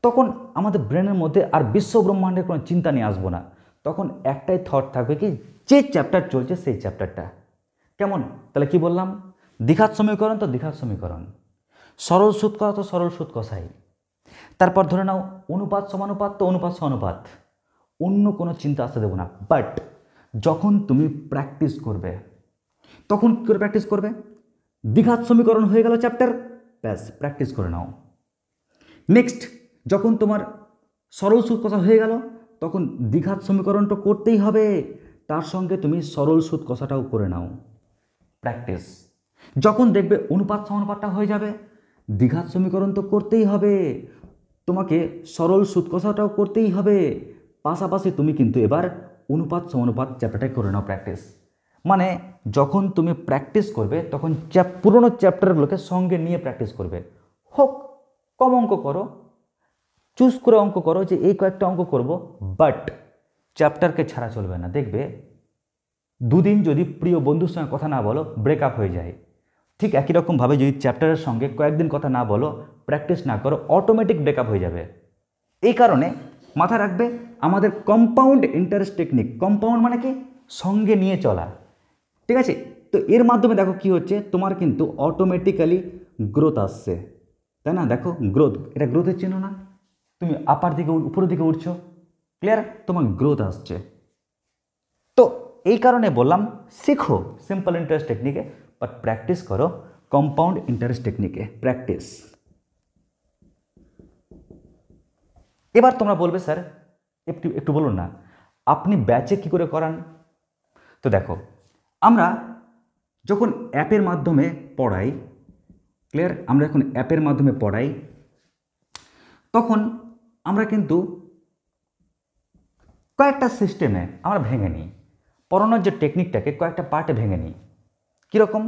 তখন আমাদের ব্রেনের মধ্যে আর বিশ্ব ব্রহ্মাণ্ডের কোনো চিন্তা নিয়ে আসবো না। তখন একটাই থট থাকবে কি, যে চ্যাপ্টার চলছে সেই চ্যাপ্টারটা। কেমন? তাহলে কি বললাম? দ্বিঘাত সমীকরণ তো দ্বিঘাত সমীকরণ, সরল সুদ কষা তো সরল সুদ কষাই, তারপর ধরে নাও অনুপাত সমানুপাত তো অনুপাত সমানুপাত, অন্য কোনো চিন্তা আসতে দেবো না। বাট যখন তুমি প্র্যাকটিস করবে, তখন কী করে প্র্যাকটিস করবে? দ্বিঘাত সমীকরণ হয়ে গেল চ্যাপ্টার, ব্যাস প্র্যাকটিস করে নাও। নেক্সট, যখন তোমার সরল সুদ কষা হয়ে গেল, তখন দ্বিঘাত সমীকরণটা করতেই হবে, তার সঙ্গে তুমি সরল সুদ কষাটাও করে নাও, প্র্যাকটিস। যখন দেখবে অনুপাত সমানুপাতটা হয়ে যাবে, দ্বিঘাত সমীকরণ তো করতেই হবে, তোমাকে সরল সুদ কষাটাও করতেই হবে, পাশাপাশি তুমি কিন্তু এবার অনুপাত সমানুপাত চ্যাপ্টারটাই করে নাও প্র্যাকটিস। মানে যখন তুমি প্র্যাকটিস করবে, তখন পুরোনো চ্যাপ্টারগুলোকে সঙ্গে নিয়ে প্র্যাকটিস করবে। হোক কম অঙ্ক করো, চুজ করে অঙ্ক করো যে এই কয়েকটা অঙ্ক করব, বাট চ্যাপ্টারকে ছাড়া চলবে না। দেখবে দুদিন যদি প্রিয় বন্ধুর সঙ্গে কথা না বলো, ব্রেকআপ হয়ে যায়। ঠিক একই রকমভাবে যদি চ্যাপ্টারের সঙ্গে কয়েকদিন কথা না বলো, প্র্যাকটিস না করো, অটোমেটিক ব্রেকআপ হয়ে যাবে। এই কারণে মাথায় রাখবে আমাদের কম্পাউন্ড ইন্টারেস্ট টেকনিক, কম্পাউন্ড মানে কি, সঙ্গে নিয়ে চলা, ঠিক আছে? তো এর মাধ্যমে দেখো কি হচ্ছে, তোমার কিন্তু অটোমেটিক্যালি গ্রোথ আসছে, তাই না? দেখো গ্রোথ, এটা গ্রোথের চিহ্ন না? তুমি আপার দিকে উপরের দিকে উঠছো, ক্লিয়ার? তোমার গ্রোথ আসছে। তো এই কারণে বললাম শিখো সিম্পল ইন্টারেস্ট টেকনিকে, বাট প্র্যাকটিস করো কম্পাউন্ড ইন্টারেস্ট টেকনিকে, প্র্যাকটিস। এবার তোমরা বলবে স্যার একটু বলুন না, আপনি ব্যাচে কি করে করান? তো দেখো, আমরা যখন অ্যাপের মাধ্যমে পড়াই, ক্লিয়ার? আমরা এখন অ্যাপের মাধ্যমে পড়াই, তখন আমরা কিন্তু কয়েকটা সিস্টেমে আমরা ভেঙে নিই, পড়ানোর যে টেকনিকটাকে কয়েকটা পার্টে ভেঙে নিই। কীরকম?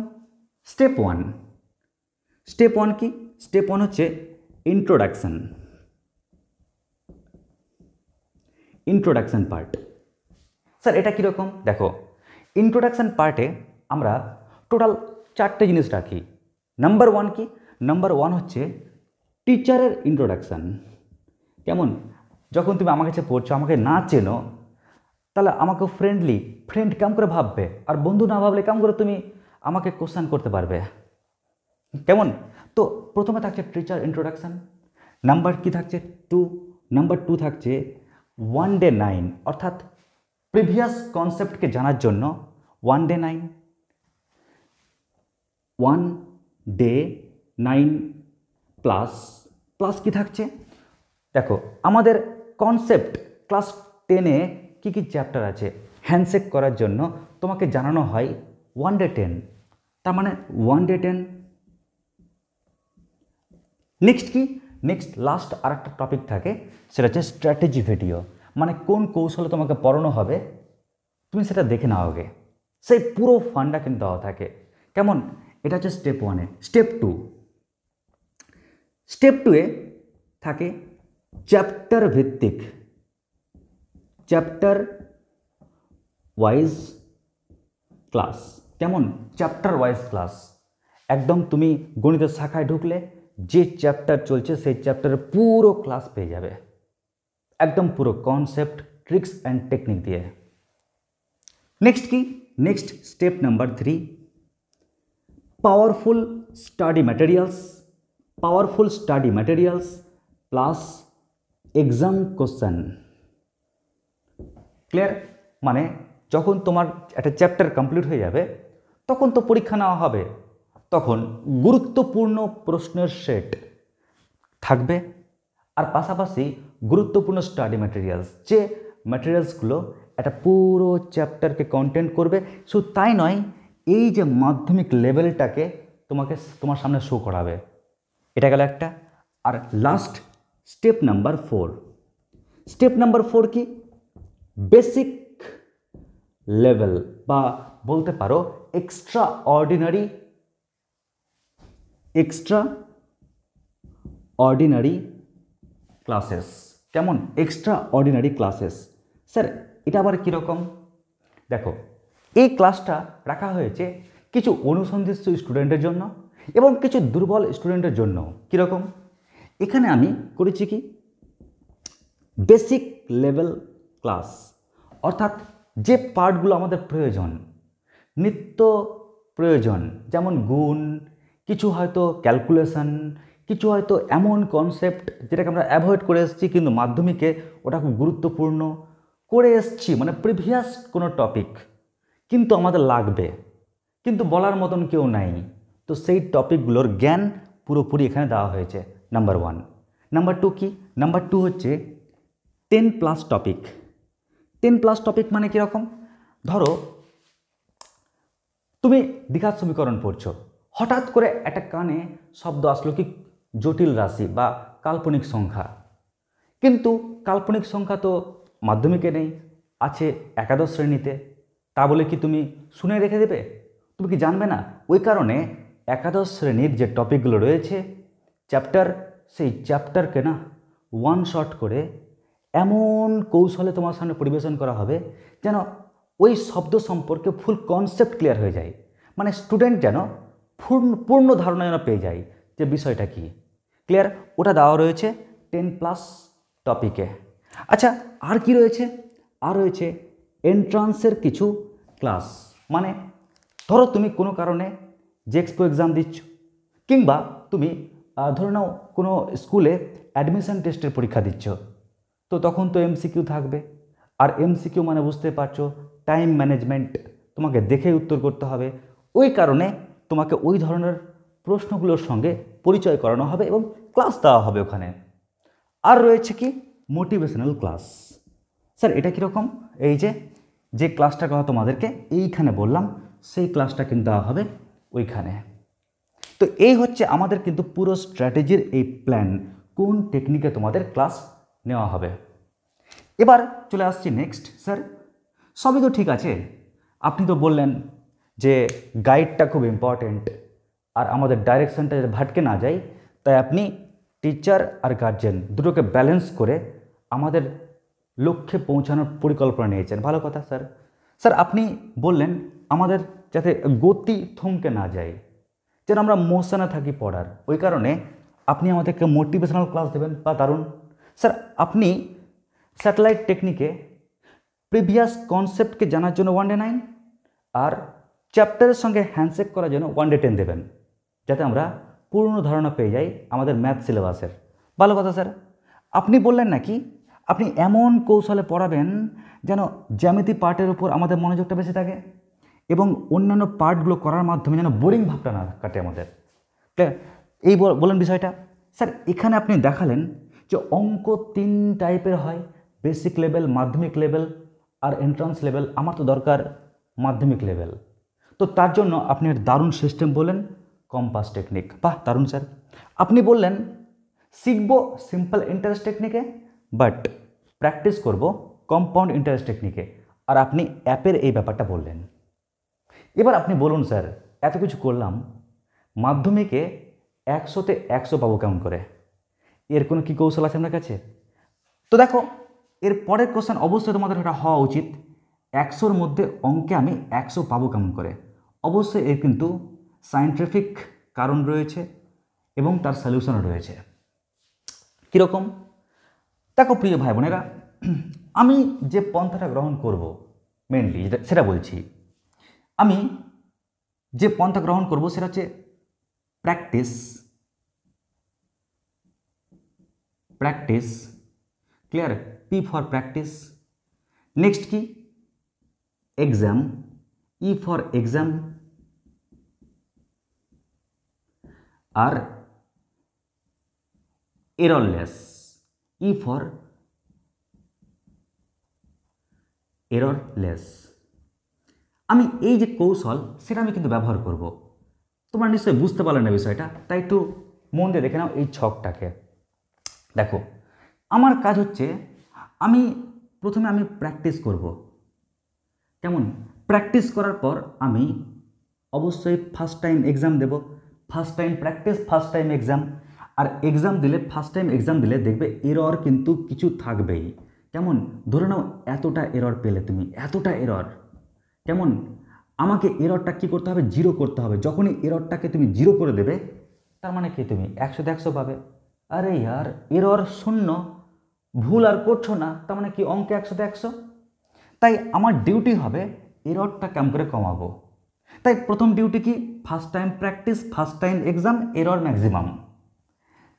Step one. স্টেপ ওয়ান কি? স্টেপ ওয়ান হচ্ছে ইন্ট্রোডাকশান, ইন্ট্রোডাকশান পার্ট। স্যার এটা কীরকম? দেখো, ইন্ট্রোডাকশান পার্টে আমরা টোটাল 4টে জিনিস রাখি। নাম্বার ওয়ান কি? নাম্বার ওয়ান হচ্ছে টিচারের ইন্ট্রোডাকশান। কেমন? যখন তুমি আমার কাছে পড়ছো, আমাকে না চেনো, তাহলে আমাকে ফ্রেন্ড কেমন করে ভাববে, আর বন্ধু না ভাবলে কেমন করে তুমি আমাকে কোশ্চেন করতে পারবে? কেমন? তো প্রথমে থাকছে টিচার ইন্ট্রোডাকশান। নাম্বার কি থাকছে? নাম্বার টু থাকছে 1 Day 9, অর্থাৎ প্রিভিয়াস কনসেপ্টকে জানার জন্য 1 Day 9, 1 Day 9 প্লাস কি থাকছে? দেখো আমাদের কনসেপ্ট ক্লাস 10-এ কী কী চ্যাপ্টার আছে, হ্যান্ডশেক করার জন্য তোমাকে জানানো হয় 1 Day 10, তার মানে 1 Day 10। নেক্সট কি? নেক্সট লাস্ট আর একটা টপিক থাকে, সেটা হচ্ছে স্ট্র্যাটেজি ভিডিও, মানে কোন কৌশলে তোমাকে পড়ানো হবে তুমি সেটা দেখে নাও আগে, সেই পুরো ফান্ডা কিন্তু দেওয়া থাকে। কেমন? এটা হচ্ছে স্টেপ ওয়ানে। স্টেপ টুয়ে থাকে চ্যাপ্টার ভিত্তিক, চ্যাপ্টার ওয়াইজ ক্লাস। কেমন? Chapter wise class. একদম তুমি গণিতের শাখায় ঢুকলে যে চ্যাপ্টার চলছে সেই চ্যাপ্টারের পুরো ক্লাস পেয়ে যাবে, একদম পুরো কনসেপ্ট, ট্রিক্স অ্যান্ড টেকনিক দিয়ে। নেক্সট কি? Next step number 3, powerful study materials plus exam question. Clear? মানে যখন তোমার একটা চ্যাপ্টার কমপ্লিট হয়ে যাবে, তখন তো পরীক্ষা নেওয়া হবে, তখন গুরুত্বপূর্ণ প্রশ্নের সেট থাকবে, আর পাশাপাশি গুরুত্বপূর্ণ স্টাডি ম্যাটেরিয়ালস, যে ম্যাটেরিয়ালসগুলো একটা পুরো চ্যাপ্টারকে কন্টেন্ট করবে। শুধু তাই নয়, এই যে মাধ্যমিক লেভেলটাকে তোমার সামনে শো করাবে। এটা গেল একটা। আর লাস্ট স্টেপ নাম্বার 4 কি? বেসিক লেভেল, বা বলতে পারো এক্সট্রা অর্ডিনারি ক্লাসেস। কেমন? Extra ordinary classes. স্যার এটা আবার কীরকম? দেখো, এই ক্লাসটা রাখা হয়েছে কিছু অনুসন্ধিৎসু স্টুডেন্টের জন্য এবং কিছু দুর্বল স্টুডেন্টের জন্য কীরকম, এখানে আমি করেছি কি বেসিক লেভেল ক্লাস, অর্থাৎ যে পার্টগুলো আমাদের প্রয়োজন, নিত্য প্রয়োজন, যেমন গুণ, কিছু হয়তো ক্যালকুলেশন, কিছু হয়তো এমন কনসেপ্ট যেটাকে আমরা অ্যাভয়েড করে এসেছি কিন্তু মাধ্যমিকে ওটা খুব গুরুত্বপূর্ণ করে এসেছি, মানে প্রিভিয়াস কোনো টপিক কিন্তু আমাদের লাগবে, কিন্তু বলার মতন কেউ নাই, তো সেই টপিকগুলোর জ্ঞান পুরোপুরি এখানে দেওয়া হয়েছে। নাম্বার 1। নাম্বার 2 কি? নাম্বার 2 হচ্ছে 10+ টপিক। 10+ টপিক মানে কীরকম? ধরো তুমি দ্বিঘাত সমীকরণ পড়ছো, হঠাৎ করে একটা কানে শব্দ আসলো কি জটিল রাশি বা কাল্পনিক সংখ্যা, কিন্তু কাল্পনিক সংখ্যা তো মাধ্যমিকে নেই, আছে একাদশ শ্রেণীতে, তা বলে কি তুমি শুনে রেখে দেবে? তুমি কি জানবে না? ওই কারণে একাদশ শ্রেণীর যে টপিকগুলো রয়েছে চ্যাপ্টার, সেই চ্যাপ্টারকে না ওয়ান শট করে এমন কৌশলে তোমার সামনে পরিবেশন করা হবে যেন ওই শব্দ সম্পর্কে ফুল কনসেপ্ট ক্লিয়ার হয়ে যায়, মানে স্টুডেন্ট যেন পূর্ণ ধারণা যেন পেয়ে যায় যে বিষয়টা কি। ক্লিয়ার? ওটা দেওয়া রয়েছে 10+ টপিকে। আচ্ছা, আর কি রয়েছে? আর রয়েছে এন্ট্রান্সের কিছু ক্লাস, মানে ধরো তুমি কোনো কারণে জেএক্সপো এক্সাম দিচ্ছ, কিংবা তুমি ধরে নাও কোনো স্কুলে অ্যাডমিশন টেস্টের পরীক্ষা দিচ্ছ, তো তখন তো এমসিকিউ থাকবে, আর এমসিকিউ মানে বুঝতে পারছো টাইম ম্যানেজমেন্ট, তোমাকে দেখে উত্তর করতে হবে, ওই কারণে তোমাকে ওই ধরনের প্রশ্নগুলোর সঙ্গে পরিচয় করানো হবে এবং ক্লাস দেওয়া হবে ওখানে। আর রয়েছে কি মোটিভেশনাল ক্লাস। স্যার এটা কীরকম? এই যে ক্লাসটার কথা তোমাদেরকে এইখানে বললাম, সেই ক্লাসটা কিন্তু দেওয়া হবে ওইখানে। তো এই হচ্ছে আমাদের কিন্তু পুরো স্ট্র্যাটেজির এই প্ল্যান, কোন টেকনিকে তোমাদের ক্লাস নেওয়া হবে। এবার চলে আসছি নেক্সট। স্যার সবই তো ঠিক আছে, আপনি তো বললেন যে গাইডটা খুব ইম্পর্টেন্ট, আর আমাদের ডাইরেকশনটা যাতে ভাটকে না যায়, তাই আপনি টিচার আর গার্জেন দুটোকে ব্যালেন্স করে আমাদের লক্ষ্যে পৌঁছানোর পরিকল্পনা নিয়েছেন। ভালো কথা স্যার। স্যার আপনি বললেন আমাদের যাতে গতি থমকে না যায়, যেন আমরা মোশনে থাকি পড়ার, ওই কারণে আপনি আমাদেরকে মোটিভেশনাল ক্লাস দেবেন। বা দারুণ। স্যার আপনি স্যাটেলাইট টেকনিকে প্রিভিয়াস কনসেপ্টকে জানার জন্য 1 ডে 9 আর চ্যাপ্টারের সঙ্গে হ্যান্ডশেক করার জন্য 1 ডে 10 দেবেন, যাতে আমরা পূর্ণ ধারণা পেয়ে যাই আমাদের ম্যাথ সিলেবাসের। ভালো কথা স্যার। আপনি বললেন নাকি আপনি এমন কৌশলে পড়াবেন যেন জ্যামিতি পার্টের উপর আমাদের মনোযোগটা বেশি থাকে এবং অন্যান্য পার্টগুলো করার মাধ্যমে যেন বোরিং ভাবটা না কাটে আমাদের। এই বলেন বিষয়টা। স্যার এখানে আপনি দেখালেন যে অঙ্ক 3 টাইপের হয়, বেসিক লেভেল, মাধ্যমিক লেভেল আর এন্ট্রান্স লেভেল। আমার তো দরকার মাধ্যমিক লেভেল, তো তার জন্য আপনি একটা দারুণ সিস্টেম বলেন, কম্পাস টেকনিক। বাহ দারুণ স্যার। আপনি বললেন শিখবো সিম্পল ইন্টারেস্ট টেকনিকে, বাট প্র্যাকটিস করব কম্পাউন্ড ইন্টারেস্ট টেকনিকে, আর আপনি অ্যাপের এই ব্যাপারটা বললেন। এবার আপনি বলুন স্যার, এত কিছু করলাম, মাধ্যমিকে 100-তে 100 পাবো কেমন করে? এর কোনো কি কৌশল আছে আপনার কাছে? তো দেখো, এর পরের কোশ্চেন অবশ্যই তোমাদের এটা হওয়া উচিত, 100-র মধ্যে অঙ্কে আমি 100 পাবো কেমন করে? অবশ্যই এর কিন্তু সায়েন্টিফিক কারণ রয়েছে এবং তার সলিউশনও রয়েছে। কীরকম? দেখো প্রিয় ভাই বোনেরা, আমি যে পন্থাটা গ্রহণ করব মেনলি সেটা বলছি। আমি যে পন্থা গ্রহণ করব সেটা হচ্ছে practice, practice, clear? P for practice. Next কি? এক্সাম, ই ফর এক্সাম, আর এররলেস, ই ফর এররলেস। আমি এই যে কৌশল সেটা আমি কিন্তু ব্যবহার করব। তোমরা নিশ্চয়ই বুঝতে পারলে না বিষয়টা, তাই একটু মন দিয়ে দেখে নাও এই ছকটাকে। দেখো আমার কাজ হচ্ছে প্রথমে আমি প্র্যাকটিস করব। কেমন? প্র্যাকটিস করার পর আমি অবশ্যই ফার্স্ট টাইম এক্সাম দেব। First time practice, first time exam. আর এক্সাম দিলে, ফার্স্ট টাইম এক্সাম দিলে দেখবে এরর কিন্তু কিছু থাকবেই। কেমন? ধরে নাও এতটা এরর পেলে তুমি, এতটা এরর, কেমন? আমাকে এররটা কী করতে হবে, জিরো করতে হবে। যখনই এররটাকে তুমি জিরো করে দেবে, তার মানে কি তুমি 100-100 পাবে। আরে ইয়ার, এরর 0, ভুল আর করছো না, তার মানে কি অঙ্কে 100-100। তাই আমার ডিউটি হবে এররটা কেমন করে কমাবো। তাই প্রথম ডিউটি কি, first time practice, first time exam, error maximum.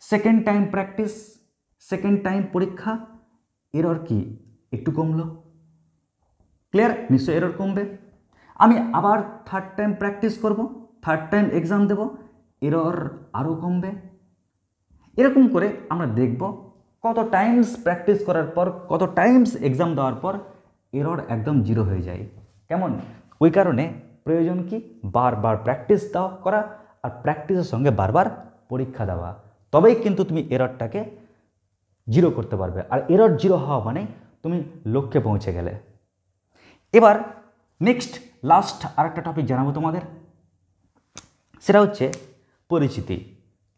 Second time practice, second time পরীক্ষা, এরর কি একটু কমলো। ক্লিয়ার? নিশ্চয়ই এরর কমবে। আমি আবার থার্ড টাইম প্র্যাকটিস করব, থার্ড টাইম এক্সাম দেব, এরর আরও কমবে। এরকম করে আমরা দেখব কত টাইমস প্র্যাকটিস করার পর, কত টাইমস এক্সাম দেওয়ার পর এরর একদম জিরো হয়ে যায়। কেমন? ওই কারণে প্রয়োজন কি, বারবার প্র্যাকটিস দেওয়া করা, আর প্র্যাকটিসের সঙ্গে বারবার পরীক্ষা দেওয়া। তবেই কিন্তু তুমি এররটাকে জিরো করতে পারবে। আর এরর জিরো হওয়া মানে তুমি লক্ষ্যে পৌঁছে গেলে। এবার নেক্সট লাস্ট আরেকটা টপিক জানাবো তোমাদের, সেটা হচ্ছে পরিচিতি।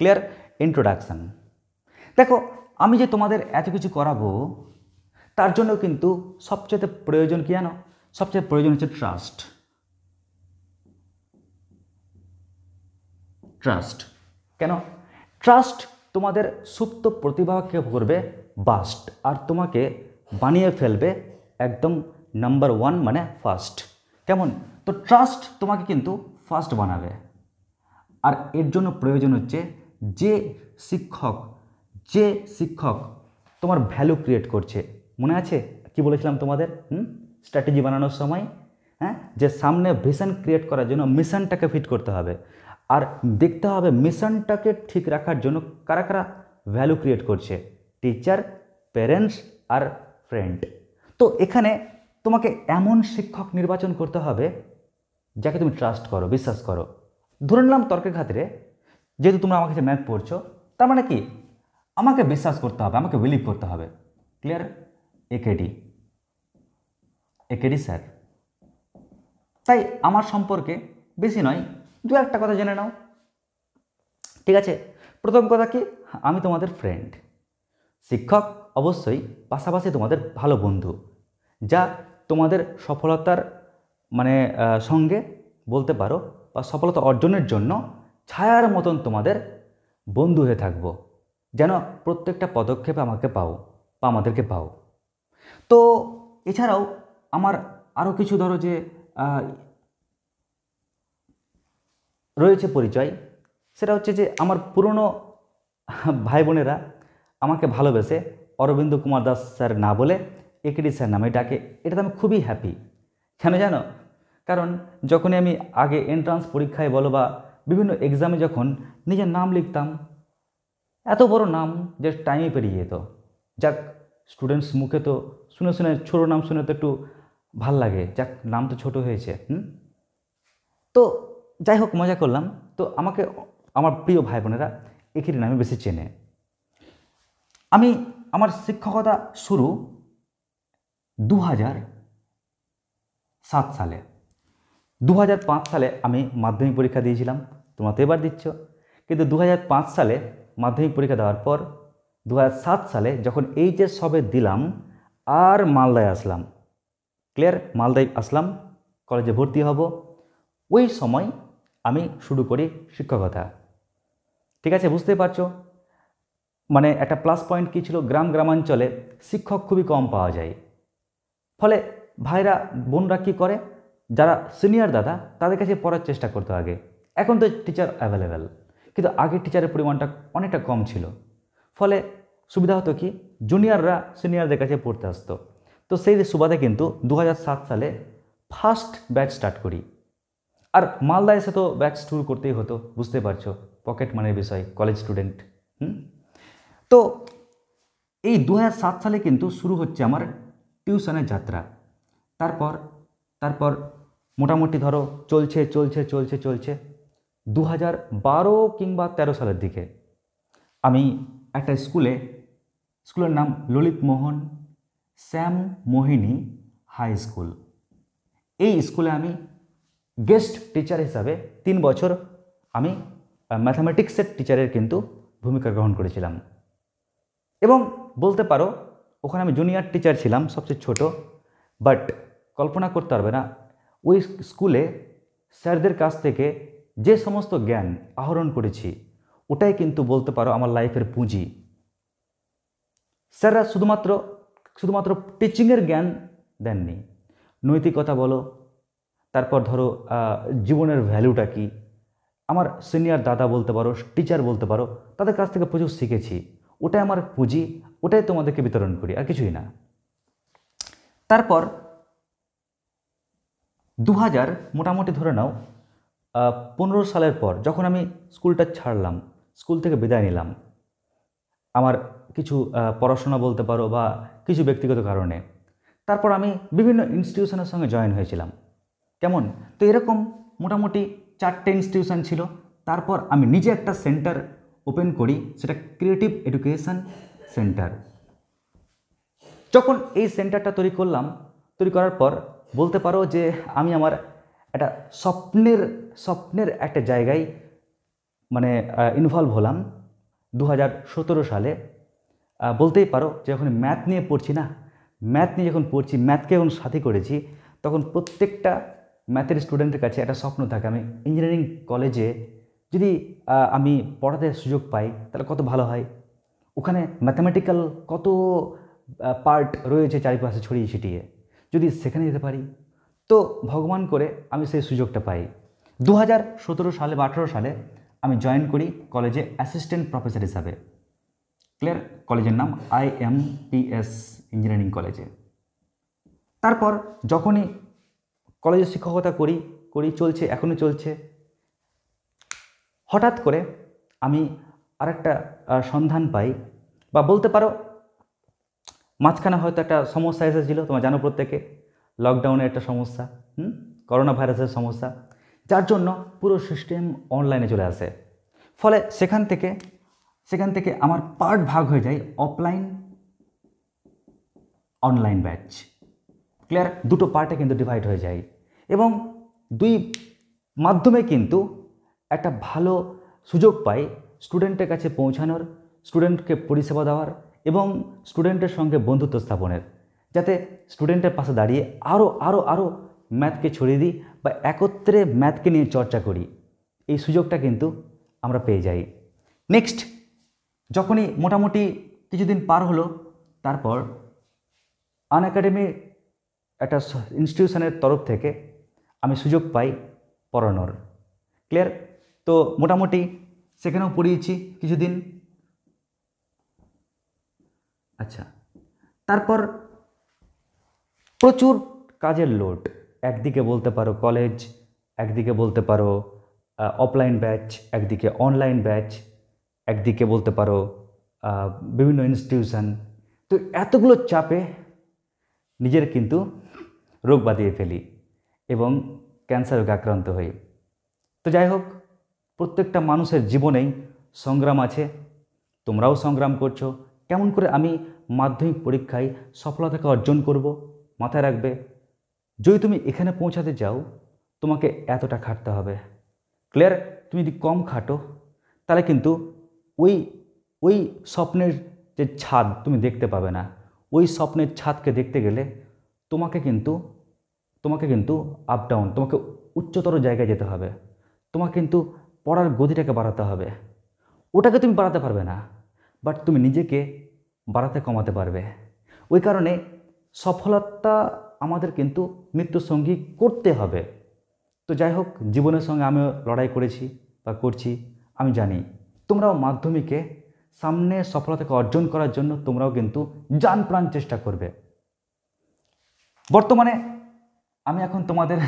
ক্লিয়ার? ইন্ট্রোডাকশান। দেখো, আমি যে তোমাদের এত কিছু করাবো, তার জন্য কিন্তু সবচেয়ে প্রয়োজন কি জানো? সবচেয়ে প্রয়োজন হচ্ছে ট্রাস্ট। ট্রাস্ট কেন? ট্রাস্ট তোমাদের সুপ্ত প্রতিভাকে করবে বাস্ট, আর তোমাকে বানিয়ে ফেলবে একদম নাম্বার 1, মানে ফার্স্ট। কেমন? তো ট্রাস্ট তোমাকে কিন্তু ফার্স্ট বানাবে। আর এর জন্য প্রয়োজন হচ্ছে যে শিক্ষক তোমার ভ্যালু ক্রিয়েট করছে। মনে আছে কি বলেছিলাম তোমাদের স্ট্র্যাটেজি বানানোর সময়? হ্যাঁ, যে সামনে ভিশন ক্রিয়েট করার জন্য মিশনটাকে ফিট করতে হবে, আর দেখতে হবে মিশনটাকে ঠিক রাখার জন্য কারা কারা ভ্যালু ক্রিয়েট করছে, টিচার, প্যারেন্টস আর ফ্রেন্ড। তো এখানে তোমাকে এমন শিক্ষক নির্বাচন করতে হবে যাকে তুমি ট্রাস্ট করো, বিশ্বাস করো। ধরে নিলাম তর্কের খাতিরে, যেহেতু তোমরা আমার কাছে ম্যাথ পড়ছো, তার মানে কি আমাকে বিশ্বাস করতে হবে, আমাকে বিলিভ করতে হবে। ক্লিয়ার? AKD sir. তাই আমার সম্পর্কে বেশি নয়, 2-1টা কথা জেনে নাও। ঠিক আছে? প্রথম কথা কি, আমি তোমাদের ফ্রেন্ড। শিক্ষক অবশ্যই পাশাপাশি তোমাদের ভালো বন্ধু, যা তোমাদের সফলতার মানে সঙ্গে বলতে পারো, বা সফলতা অর্জনের জন্য ছায়ার মতন তোমাদের বন্ধু হয়ে থাকবো, যেন প্রত্যেকটা পদক্ষেপে আমাকে পাও বা আমাদেরকে পাও। তো এছাড়াও আমার আরও কিছু ধরো যে রয়েছে পরিচয়, সেটা হচ্ছে যে আমার পুরনো ভাই বোনেরা আমাকে ভালোবেসে অরবিন্দ কুমার দাস স্যার না বলে একেডি স্যার নামে ডাকে। এটাতে আমি খুবই হ্যাপি। কেন জানো? কারণ যখনই আমি আগে এন্ট্রান্স পরীক্ষায় বলো বা বিভিন্ন এক্সামে যখন নিজের নাম লিখতাম, এত বড় নাম যে টাইমে পেরিয়ে যেত। যাক, স্টুডেন্টস মুখে তো শুনে শুনে ছোটো নাম শুনে তো একটু ভাল লাগে, যাক নাম তো ছোট হয়েছে। তো যাই হোক, মজা করলাম। তো আমাকে আমার প্রিয় ভাই বোনেরা একেডি নামে বেশি চেনে। আমি আমার শিক্ষকতা শুরু 2007 সালে। 2005 সালে আমি মাধ্যমিক পরীক্ষা দিয়েছিলাম, তোমরা তো এবার দিচ্ছ। কিন্তু 2005 সালে মাধ্যমিক পরীক্ষা দেওয়ার পর 2007 সালে যখন এইচএস সবে দিলাম, আর মালদায় আসলাম। ক্লিয়ার? মালদায় আসলাম, কলেজে ভর্তি হব। ওই সময় আমি শুরু করি শিক্ষকতা। ঠিক আছে? বুঝতেই পারছো মানে একটা প্লাস পয়েন্ট কী ছিল, গ্রামাঞ্চলে শিক্ষক খুবই কম পাওয়া যায়। ফলে ভাইরা বোনরা কী করে, যারা সিনিয়র দাদা তাদের কাছে পড়ার চেষ্টা করতো আগে। এখন তো টিচার অ্যাভেলেবেল, কিন্তু আগে টিচারের পরিমাণটা অনেকটা কম ছিল। ফলে সুবিধা হতো কি, জুনিয়ররা সিনিয়রদের কাছে পড়তে আসতো। তো সেই সুবাদে কিন্তু 2007 সালে ফার্স্ট ব্যাচ স্টার্ট করি। আর মালদা এসে তো ব্যাচ শুরু করতেই হতো, বুঝতে পারছো, পকেট মানির বিষয়, কলেজ স্টুডেন্ট। তো এই 2007 সালে কিন্তু শুরু হচ্ছে আমার টিউশনের যাত্রা। তারপর মোটামুটি ধরো চলছে 2012 কিংবা 13 সালের দিকে আমি একটা স্কুলের নাম ললিত মোহন শ্যাম মোহিনী হাই স্কুল। এই স্কুলে আমি গেস্ট টিচার হিসাবে 3 বছর আমি ম্যাথামেটিক্সের টিচারের কিন্তু ভূমিকা গ্রহণ করেছিলাম। এবং বলতে পারো ওখানে আমি জুনিয়র টিচার ছিলাম, সবচেয়ে ছোট। বাট কল্পনা করতে পারবে না, ওই স্কুলে স্যারদের কাছ থেকে যে সমস্ত জ্ঞান আহরণ করেছি ওটাই কিন্তু বলতে পারো আমার লাইফের পুঁজি। স্যাররা শুধুমাত্র টিচিংয়ের জ্ঞান দেননি, নৈতিকতা বলো, তারপর ধরো জীবনের ভ্যালুটা কী, আমার সিনিয়র দাদা বলতে পারো, টিচার বলতে পারো, তাদের কাছ থেকে প্রচুর শিখেছি। ওটাই আমার পুঁজি, ওটাই তোমাদেরকে বিতরণ করি, আর কিছুই না। তারপর 2000 মোটামুটি ধরে নাও 15 সালের পর যখন আমি স্কুলটা ছাড়লাম, স্কুল থেকে বিদায় নিলাম, আমার কিছু পড়াশোনা বলতে পারো বা কিছু ব্যক্তিগত কারণে, তারপর আমি বিভিন্ন ইনস্টিটিউশনের সঙ্গে জয়েন হয়েছিলাম। কেমন? তো এরকম মোটামুটি 4টে ইনস্টিটিউশন ছিল। তারপর আমি নিজে একটা সেন্টার ওপেন করি, সেটা ক্রিয়েটিভ এডুকেশন সেন্টার। যখন এই সেন্টারটা তৈরি করার পর বলতে পারো যে আমি আমার একটা স্বপ্নের একটা জায়গায় মানে ইনভলভ হলাম 2017 সালে। বলতেই পারো যে যখন ম্যাথ নিয়ে পড়ছি, ম্যাথকে যখন সাথী করেছি, তখন প্রত্যেকটা ম্যাথের স্টুডেন্টের কাছে একটা স্বপ্ন থাকে, আমি ইঞ্জিনিয়ারিং কলেজে যদি আমি পড়াতে সুযোগ পাই তাহলে কত ভালো হয়। ওখানে ম্যাথামেটিক্যাল কত পার্ট রয়েছে চারিপাশে ছড়িয়ে ছিটিয়ে, যদি সেখানে যেতে পারি। তো ভগবান করে আমি সেই সুযোগটা পাই। 2017 সালে বা 18 সালে আমি জয়েন করি কলেজে অ্যাসিস্ট্যান্ট প্রফেসর হিসাবে। ক্লিয়ার? কলেজের নাম IMPS ইঞ্জিনিয়ারিং কলেজে। তারপর যখনই কলেজে শিক্ষকতা করি চলছে, এখনও চলছে, হঠাৎ করে আমি আরেকটা সন্ধান পাই, বা বলতে পারো মাঝখানে হয়তো একটা সমস্যা এসেছিল, তোমরা জানো প্রত্যেকে, লকডাউনের একটা সমস্যা, করোনা ভাইরাসের সমস্যা, যার জন্য পুরো সিস্টেম অনলাইনে চলে আসে। ফলে সেখান থেকে আমার পার্ট ভাগ হয়ে যায় অফলাইন অনলাইন ব্যাচ। ক্লিয়ার? দুটো পার্টে কিন্তু ডিভাইড হয়ে যায়, এবং দুই মাধ্যমে কিন্তু একটা ভালো সুযোগ পাই স্টুডেন্টের কাছে পৌঁছানোর, স্টুডেন্টকে পরিষেবা দেওয়ার এবং স্টুডেন্টের সঙ্গে বন্ধুত্ব স্থাপনের, যাতে স্টুডেন্টের পাশে দাঁড়িয়ে আরও ম্যাথকে ছড়িয়ে দিই বা একত্রে ম্যাথকে নিয়ে চর্চা করি। এই সুযোগটা কিন্তু আমরা পেয়ে যাই। নেক্সট, যখনই মোটামুটি কিছুদিন পার হলো, তারপর আনএকাডেমি একটা ইনস্টিটিউশনের তরফ থেকে আমি সুযোগ পাই পড়ানোর। ক্লিয়ার? তো মোটামুটি সেখানেও পড়িয়েছি কিছুদিন। আচ্ছা, তারপর প্রচুর কাজের লোড, একদিকে বলতে পারো কলেজ, একদিকে বলতে পারো অফলাইন ব্যাচ, একদিকে অনলাইন ব্যাচ, একদিকে বলতে পারো বিভিন্ন ইনস্টিটিউশন। তো এতগুলো চাপে নিজের কিন্তু রোগ বাঁধিয়ে ফেলি এবং ক্যান্সার রোগে আক্রান্ত হই। তো যাই হোক, প্রত্যেকটা মানুষের জীবনেই সংগ্রাম আছে, তোমরাও সংগ্রাম করছো। কেমন করে আমি মাধ্যমিক পরীক্ষায় সফলতাকে অর্জন করব, মাথায় রাখবে, যদি তুমি এখানে পৌঁছাতে চাও তোমাকে এতটা খাটতে হবে। ক্লিয়ার? তুমি যদি কম খাটো তাহলে কিন্তু ওই স্বপ্নের যে ছাদ তুমি দেখতে পাবে না। ওই স্বপ্নের ছাদকে দেখতে গেলে তোমাকে কিন্তু আপ ডাউন, তোমাকে উচ্চতর জায়গায় যেতে হবে, তোমাকে কিন্তু পড়ার গতিটাকে বাড়াতে হবে। ওটাকে তুমি বাড়াতে পারবে না, বাট তুমি নিজেকে বাড়াতে কমাতে পারবে। ওই কারণে সফলতা আমাদের কিন্তু মৃত্যুর সঙ্গী করতে হবে। তো যাই হোক, জীবনের সঙ্গে আমিও লড়াই করেছি বা করছি। আমি জানি তোমরাও মাধ্যমিকে সামনে সফলতাকে অর্জন করার জন্য তোমরাও কিন্তু জান প্রাণ চেষ্টা করবে। বর্তমানে আমি এখন তোমাদের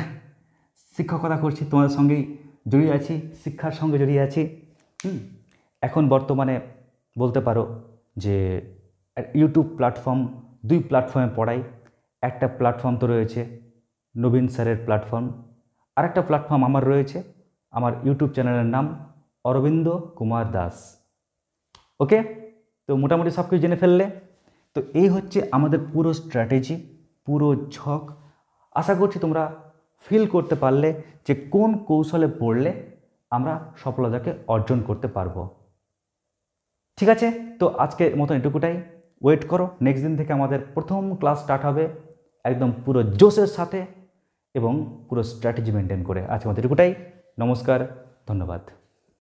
শিক্ষকতা করছি, তোমাদের সঙ্গেই জড়িয়ে আছি, শিক্ষার সঙ্গে জড়িয়ে আছি। এখন বর্তমানে বলতে পারো যে ইউটিউব প্ল্যাটফর্ম, 2 প্ল্যাটফর্মে পড়াই। একটা প্ল্যাটফর্ম তো রয়েছে নবীন স্যারের প্ল্যাটফর্ম, আরেকটা প্ল্যাটফর্ম আমার রয়েছে, আমার ইউটিউব চ্যানেলের নাম অরবিন্দ কুমার দাস। ওকে, তো মোটামুটি সব কিছু জেনে ফেললে। তো এই হচ্ছে আমাদের পুরো স্ট্র্যাটেজি, পুরো ঝক। আশা করছি তোমরা ফিল করতে পারলে যে কোন কৌশলে পড়লে আমরা সফলতাকে অর্জন করতে পারবো। ঠিক আছে, তো আজকের মতন এটুকুটাই। ওয়েট করো, নেক্সট দিন থেকে আমাদের প্রথম ক্লাস স্টার্ট হবে একদম পুরো জোশের সাথে, এবং পুরো স্ট্র্যাটেজি মেনটেন করে। আজকে আমাদের এটুকুটাই। নমস্কার, ধন্যবাদ।